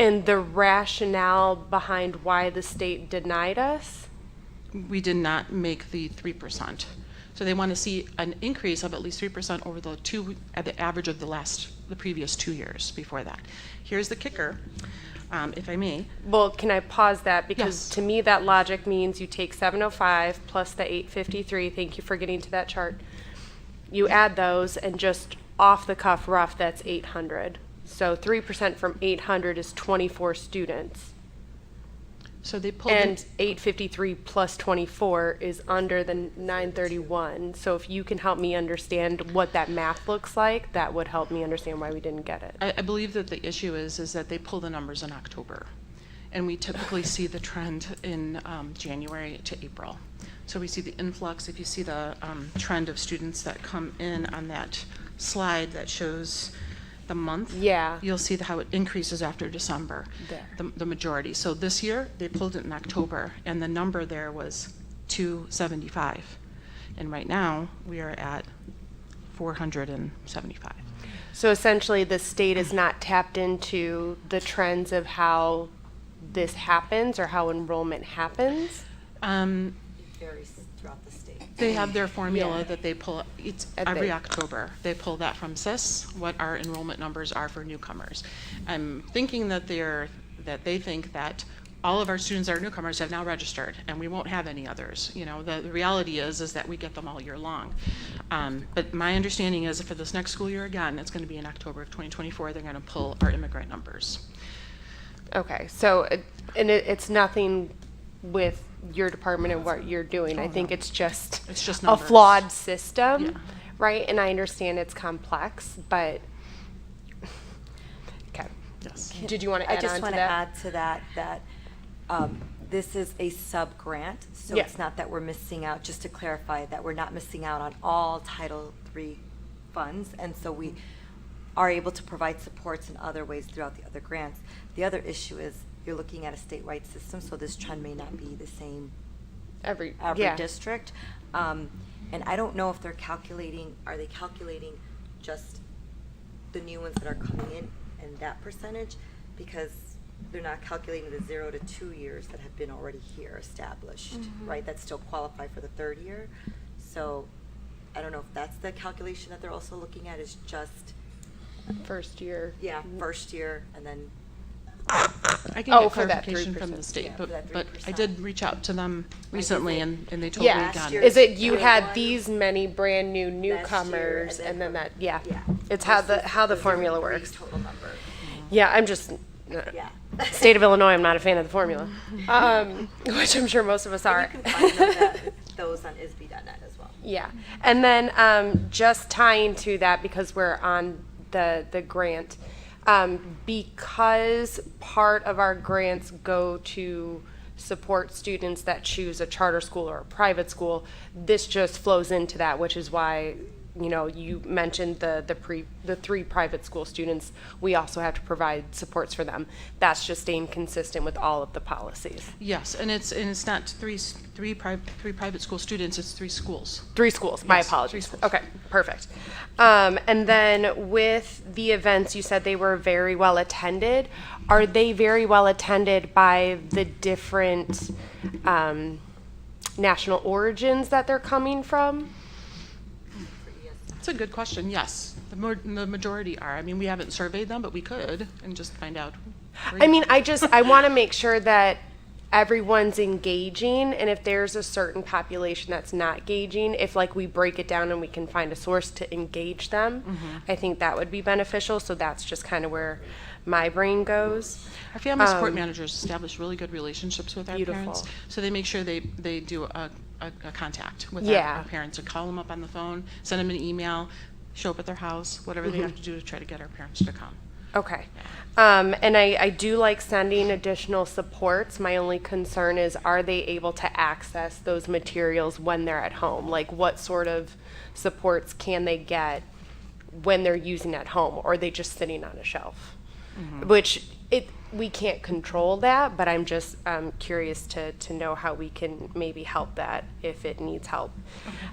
And the rationale behind why the state denied us? We did not make the 3%. So they want to see an increase of at least 3% over the average of the previous 2 years before that. Here's the kicker, if I may. Well, can I pause that? Because Yes. to me, that logic means you take 705 plus the 853. Thank you for getting to that chart. You add those, and just off the cuff rough, that's 800. So 3% from 800 is 24 students. So they pulled and 853 plus 24 is under the 931. So if you can help me understand what that math looks like, that would help me understand why we didn't get it. I believe that the issue is that they pull the numbers in October, and we typically see the trend in January to April. So we see the influx. If you see the trend of students that come in on that slide that shows the month, you'll see how it increases after December, the majority. So this year, they pulled it in October, and the number there was 275. And right now, we are at 475. So essentially, the state is not tapped into the trends of how this happens or how enrollment happens? Varies throughout the state. They have their formula Yeah. that they pull, it's And every they- October. They pull that from SIS, what our enrollment numbers are for newcomers. I'm thinking that they think that all of our students that are newcomers have now registered, and we won't have any others. You know, the reality is that we get them all year long. But my understanding is that for this next school year, again, it's going to be in October of 2024, they're going to pull our immigrant numbers. Okay, so, it's nothing with your department and what you're doing. I think it's just a numbers. flawed system, Yeah. right? And I understand it's complex, but, okay. Yes. Did you want to I add on just to want to that? add to that, this is a sub-grant, so Yeah. it's not that we're missing out, just to clarify, that we're not missing out on all Title III funds, and so we are able to provide supports in other ways throughout the other grants. The other issue is you're looking at a statewide system, so this trend may not be the same Every every district. And I don't know if are they calculating just the new ones that are coming in and that percentage? Because they're not calculating the 0 to 2 years that have been already here established, right? That still qualify for the third year. So I don't know if that's the calculation that they're also looking at, is just first year. Yeah, first year, and then I can get for that clarification from the 3%. state, Yeah, for that but I 3%. did reach out to them recently, and they told me Yeah, again. is it you year had one, these many brand new last year, newcomers and then that, yeah. Yeah. It's how Versus the the formula 0 to 3 works. total number. Yeah, I'm just, Yeah. state of Illinois, I'm not a fan of the formula, which I'm sure most of us are. And you can find those on isb.net as well. Yeah, and then just tying to that, because we're on the grant, because part of our grants go to support students that choose a charter school or a private school, this just flows into that, which is why, you know, you mentioned the 3 private school students. We also have to provide supports for them. That's just staying consistent with all of the policies. Yes, and it's not three private school students, it's 3 schools. 3 schools, my Yes, apologies. 3 schools. Okay, perfect. And then with the events, you said they were very well attended. Are they very well attended by the different national origins that they're coming from? That's a good question, yes. The majority are. I mean, we haven't surveyed them, but we could and just find out. I mean, I want to make sure that everyone's engaging, and if there's a certain population that's not engaging, if like we break it down and we can find a source to engage them, I think that would be beneficial. So that's just kind of where my brain goes. Our family support managers establish really good relationships with our Beautiful. parents, so they make sure they do a contact with Yeah. our parents, or call them up on the phone, send them an email, show up at their house, whatever they have to do to try to get our parents to come. Okay. And I do like sending additional supports. My only concern is, are they able to access those materials when they're at home? Like, what sort of supports can they get when they're using at home? Or are they just sitting on a shelf? Which we can't control that, but I'm just curious to know how we can maybe help that if it needs help.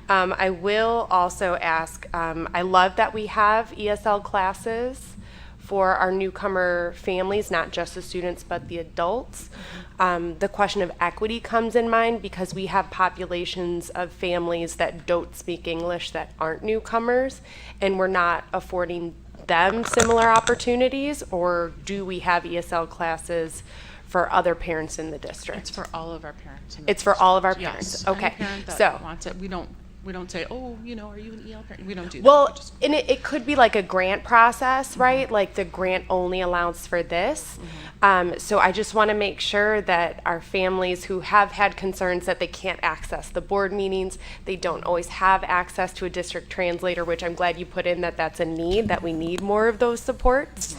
I will also ask, I love that we have ESL classes for our newcomer families, not just the students, but the adults. The question of equity comes in mind because we have populations of families that don't speak English that aren't newcomers, and we're not affording them similar opportunities, or do we have ESL classes for other parents in the district? It's for all of our parents. in the It's for all of our district. parents. Yes. Okay. Any parent that So wants it, we don't say, oh, you know, are you an EL parent? We don't do that. well, We just- and it could be like a grant process, right? Like the grant only allows for this. So I just want to make sure that our families who have had concerns that they can't access the board meetings, they don't always have access to a district translator, which I'm glad you put in that that's a need, that we need more of those supports.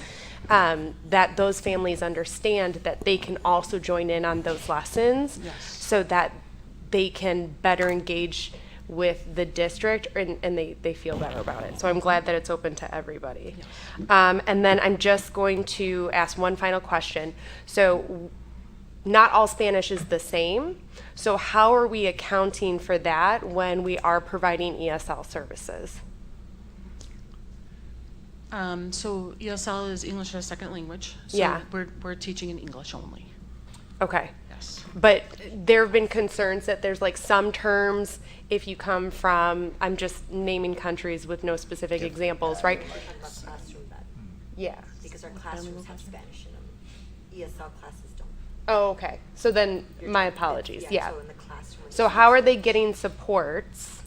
That those families understand that they can also join in on those lessons so that they can better engage with the district and they feel better about it. So I'm glad that it's open to everybody. And then I'm just going to ask one final question. So not all Spanish is the same. So how are we accounting for that when we are providing ESL services? So ESL is English as a second language. So Yeah. we're teaching in English only. Okay. Yes. But there have been concerns that there's like some terms, if you come from, I'm just naming countries with no specific examples, right? Yeah. Because our classrooms have Spanish in them. ESL classes don't. Oh, okay. So then, my apologies. Yeah. So in the classroom. So how are they getting supports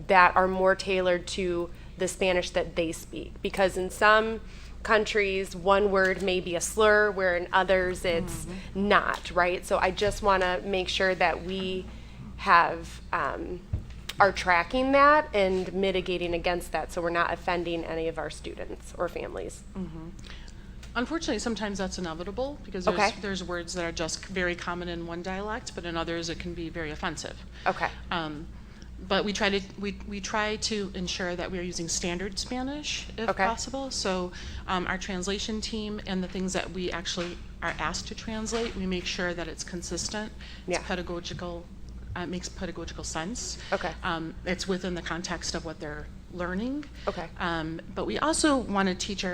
that are more tailored to the Spanish that they speak? Because in some countries, one word may be a slur, where in others it's not, right? So I just want to make sure that we have are tracking that and mitigating against that, so we're not offending any of our students or families. Unfortunately, sometimes that's inevitable because there's words that are just very common in one dialect, but in others it can be very offensive. Okay. But we try to ensure that we are using standard Spanish if possible. So our translation team and the things that we actually are asked to translate, we make sure that it's consistent, it's pedagogical, makes pedagogical sense. Okay. It's within the context of what they're learning. Okay. But we also want to teach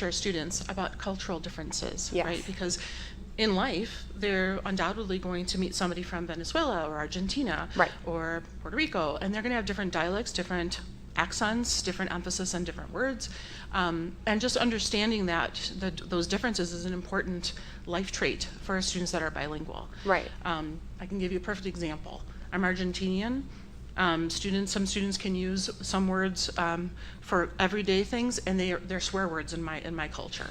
our students about cultural differences, Yes. right? Because in life, they're undoubtedly going to meet somebody from Venezuela or Argentina or Puerto Rico, and they're going to have different dialects, different accents, different emphasis on different words. And just understanding that those differences is an important life trait for our students that are bilingual. Right. I can give you a perfect example. I'm Argentinian. Some students can use some words for everyday things, and they're swear words in my culture.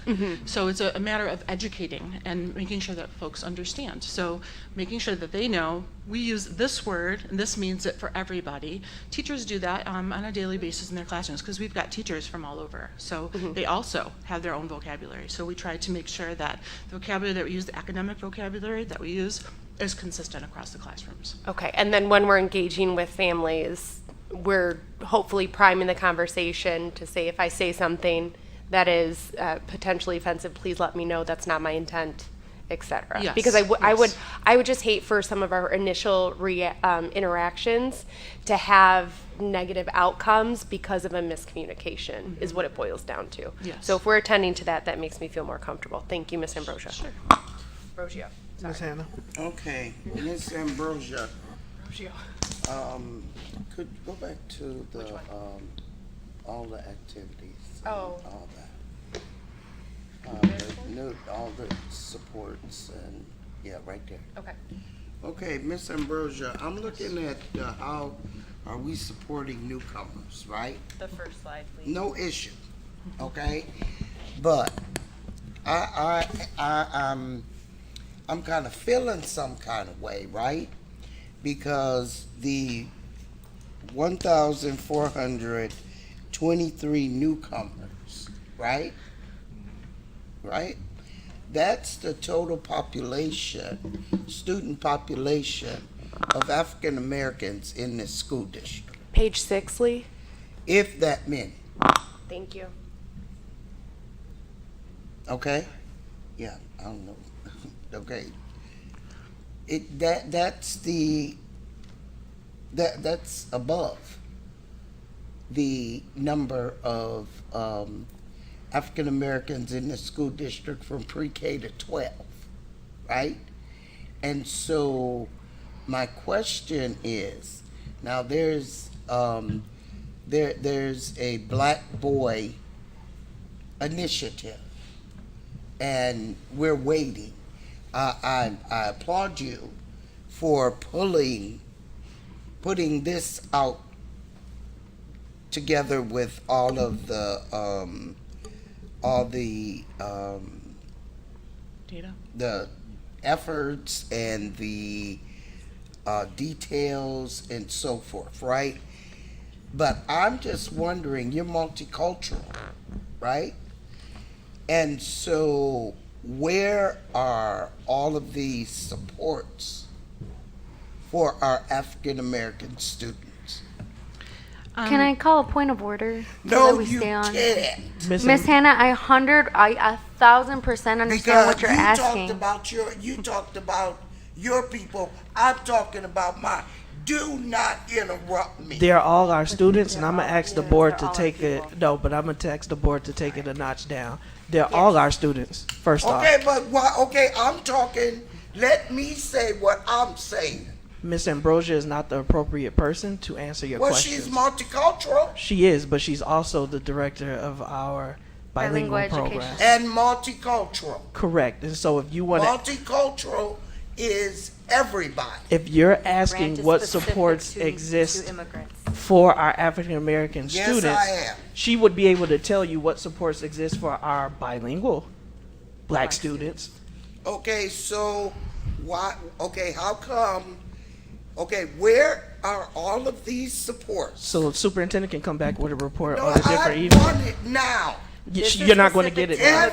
So it's a matter of educating and making sure that folks understand. So making sure that they know we use this word, and this means it for everybody. Teachers do that on a daily basis in their classrooms because we've got teachers from all over. So they also have their own vocabulary. So we try to make sure that the vocabulary that we use, the academic vocabulary that we use, is consistent across the classrooms. Okay, and then when we're engaging with families, we're hopefully priming the conversation to say, if I say something that is potentially offensive, please let me know, that's not my intent, etc. Yes, Because I would just hate for some of our initial interactions to have negative outcomes because of a miscommunication, is what it boils down to. Yes. So if we're attending to that, that makes me feel more comfortable. Thank you, Ms. Ambrosia. Sure. Ambrosio. Ms. Hannah. Okay, Ms. Ambrosia. Could go back to the all the activities. and Oh. All that. All the supports and right there. Okay. Okay, Ms. Ambrosia, I'm looking at how are we supporting newcomers, right? The first slide, please. No issue, okay? But I'm kind of feeling some kind of way, right? Because the 1,423 newcomers, right? Right? That's the total population, student population of African Americans in this school district. Page 6, Lee. If that many. Thank you. Okay? Yeah, I don't know. Okay. That's above the number of African Americans in the school district from pre-K to 12, right? And so my question is, now there's a Black Boy initiative, and we're waiting. I applaud you for putting this out together with all of the Data. the efforts and the details and so forth, right? But I'm just wondering, you're multicultural, right? And so where are all of these supports for our African American students? Can I call a point of order? So No, that we you stay on? can't. Miss Hannah, I 1,000% understand Because what you're asking. you talked about your people. I'm talking about mine. Do not interrupt me. They're all our students, and I'm gonna ask the board to take it. No, but I'm gonna ask the board to take it a notch down. They're all our students. First off, Okay, but why? Okay, I'm talking. Let me say what I'm saying. Miss Ambrosia is not the appropriate person to answer your Well, questions. she's multicultural She is, but she's also the director of our bilingual Bilingual program. and multicultural. Correct. And so if you want to, Multicultural is everybody. if you're Grant asking is what specific supports to exist immigrants. for our African American Yes, students, I am. she would be able to tell you what supports exist for our bilingual black students. Okay, so why? Okay, how come? Okay, where are all of these supports? So the superintendent can come back with a report No, on a different I evening. want it now. You're not going to get it now.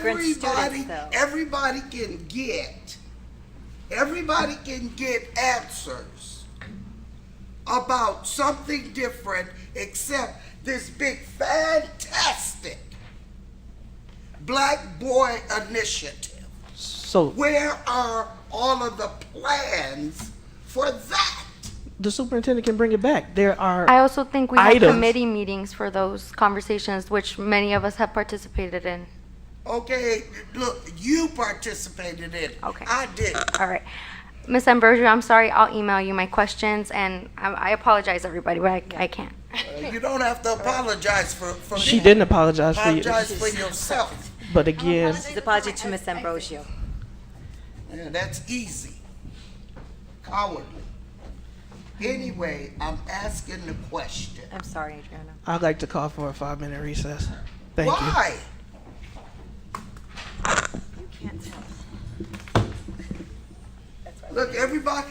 Everybody can get. Everybody can get answers about something different except this big fantastic Black Boy Initiative. So where are all of the plans for that? The superintendent can bring it back. There are I also think we have items. committee meetings for those conversations, which many of us have participated in. Okay, look, you participated in it. Okay. I didn't. All right. Ms. Ambrosia, I'm sorry, I'll email you my questions, and I apologize, everybody, but I can't. You don't have to apologize for She that. didn't apologize for you. Apologize for yourself. But again, She's apology to Miss Ambrosio. Yeah, that's easy. Cowardly. Anyway, I'm asking the question. I'm sorry, Adriana. I'd like to call for a 5-minute recess. Thank you. Why? You can't tell. Look, everybody.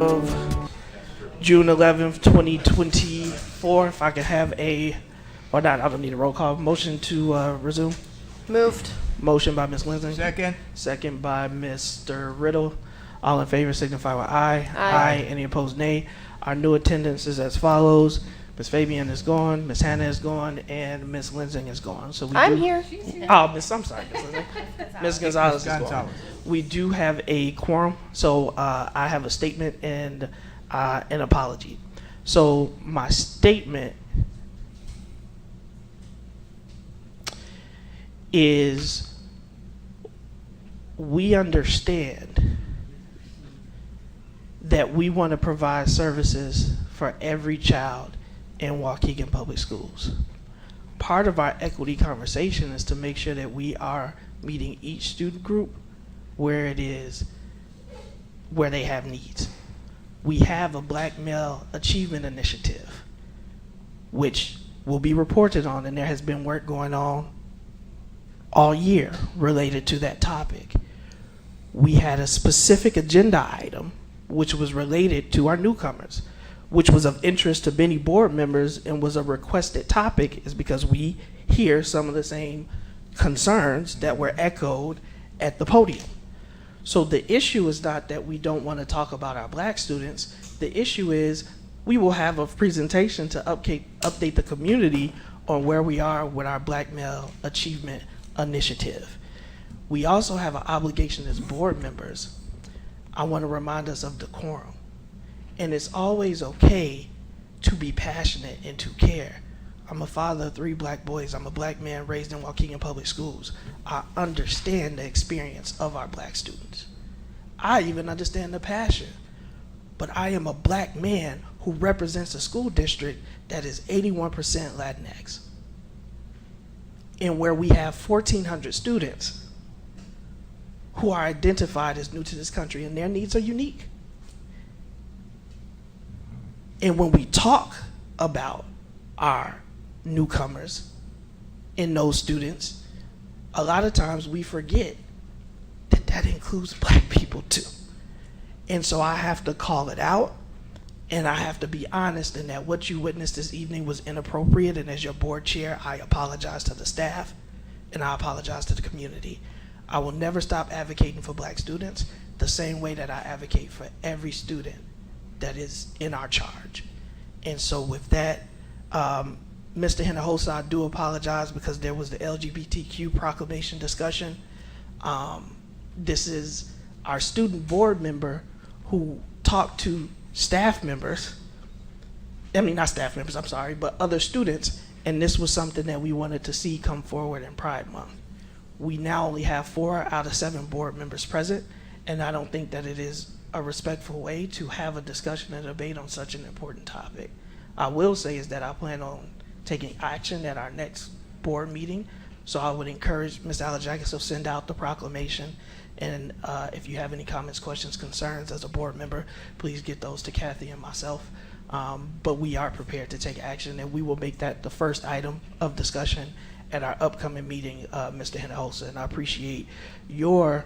of June 11th, 2024. If I could have I don't need a roll call. Motion to resume. Moved. Motion by Ms. Lindsay. Second. Second by Mr. Riddle. All in favor signify with aye. Aye. Any opposed, nay. Our new attendance is as follows. Ms. Fabian is gone, Ms. Hannah is gone, and Ms. Lindsay is gone. So I'm here. Oh, I'm sorry, Ms. Lindsay. Ms. Gonzalez is gone. We do have a quorum, so I have a statement and an apology. So my statement is we understand that we want to provide services for every child in Waukegan Public Schools. Part of our equity conversation is to make sure that we are meeting each student group where they have needs. We have a Black Male Achievement Initiative, which will be reported on, and there has been work going on all year related to that topic. We had a specific agenda item which was related to our newcomers, which was of interest to many board members and was a requested topic, is because we hear some of the same concerns that were echoed at the podium. So the issue is not that we don't want to talk about our Black students. The issue is we will have a presentation to update the community on where we are with our Black Male Achievement Initiative. We also have an obligation as board members. I want to remind us of decorum. And it's always okay to be passionate and to care. I'm a father of 3 Black boys. I'm a Black man raised in Waukegan Public Schools. I understand the experience of our Black students. I even understand the passion. But I am a Black man who represents a school district that is 81% Latinx, and where we have 1,400 students who are identified as new to this country, and their needs are unique. And when we talk about our newcomers and those students, a lot of times we forget that that includes Black people too. And so I have to call it out, and I have to be honest in that what you witnessed this evening was inappropriate, and as your board chair, I apologize to the staff, and I apologize to the community. I will never stop advocating for Black students the same way that I advocate for every student that is in our charge. And so with that, Mr. Hinojosa, I do apologize because there was the LGBTQ proclamation discussion. This is our student board member who talked to staff members, not staff members, I'm sorry, but other students, and this was something that we wanted to see come forward in Pride Month. We now only have 4 out of 7 board members present, and I don't think that it is a respectful way to have a discussion and debate on such an important topic. I will say is that I plan on taking action at our next board meeting, so I would encourage Ms. Alajakis to send out the proclamation, and if you have any comments, questions, concerns as a board member, please get those to Kathy and myself. But we are prepared to take action, and we will make that the first item of discussion at our upcoming meeting, Mr. Hinojosa, and I appreciate your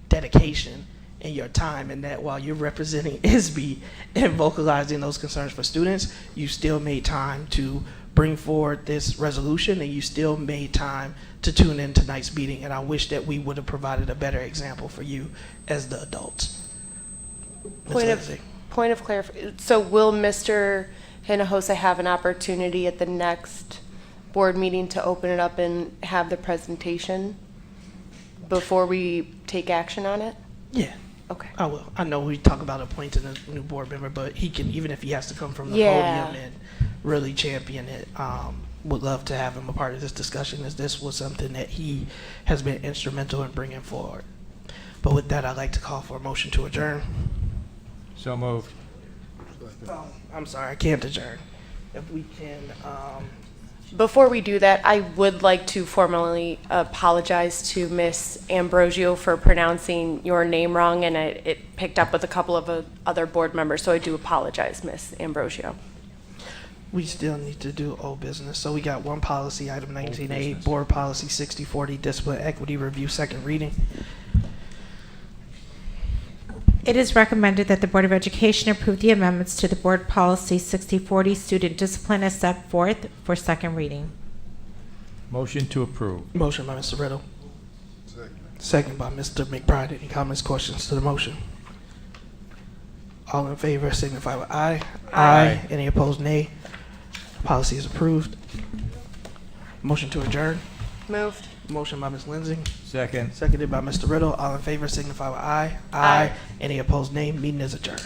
dedication and your time, and that while you're representing ISB and vocalizing those concerns for students, you still made time to bring forward this resolution, and you still made time to tune in tonight's meeting, and I wish that we would have provided a better example for you as the adults. Point of clarification. So will Mr. Hinojosa have an opportunity at the next board meeting to open it up and have the presentation before we take action on it? Yeah. Okay. I will. I know we talk about appointing a new board member, but he can, even if he has to come from the podium and really champion it, would love to have him a part of this discussion, as this was something that he has been instrumental in bringing forward. But with that, I'd like to call for a motion to adjourn. So moved. I'm sorry, I can't adjourn. If we can... Before we do that, I would like to formally apologize to Miss Ambrosio for pronouncing your name wrong, and it picked up with a couple of other board members, so I do apologize, Miss Ambrosio. We still need to do old business. So we got one policy, item 19A, board policy 6040, discipline equity review, second reading. It is recommended that the Board of Education approve the amendments to the Board Policy 6040 Student Discipline as set forth for second reading. Motion to approve. Motion by Mr. Riddle. Second by Mr. McBride. Any comments, questions to the motion? All in favor signify with aye. Aye. Any opposed, nay. Policy is approved. Motion to adjourn. Moved. Motion by Ms. Lindsay. Second. Seconded by Mr. Riddle. All in favor signify with aye. Aye. Any opposed, nay. Meeting is adjourned.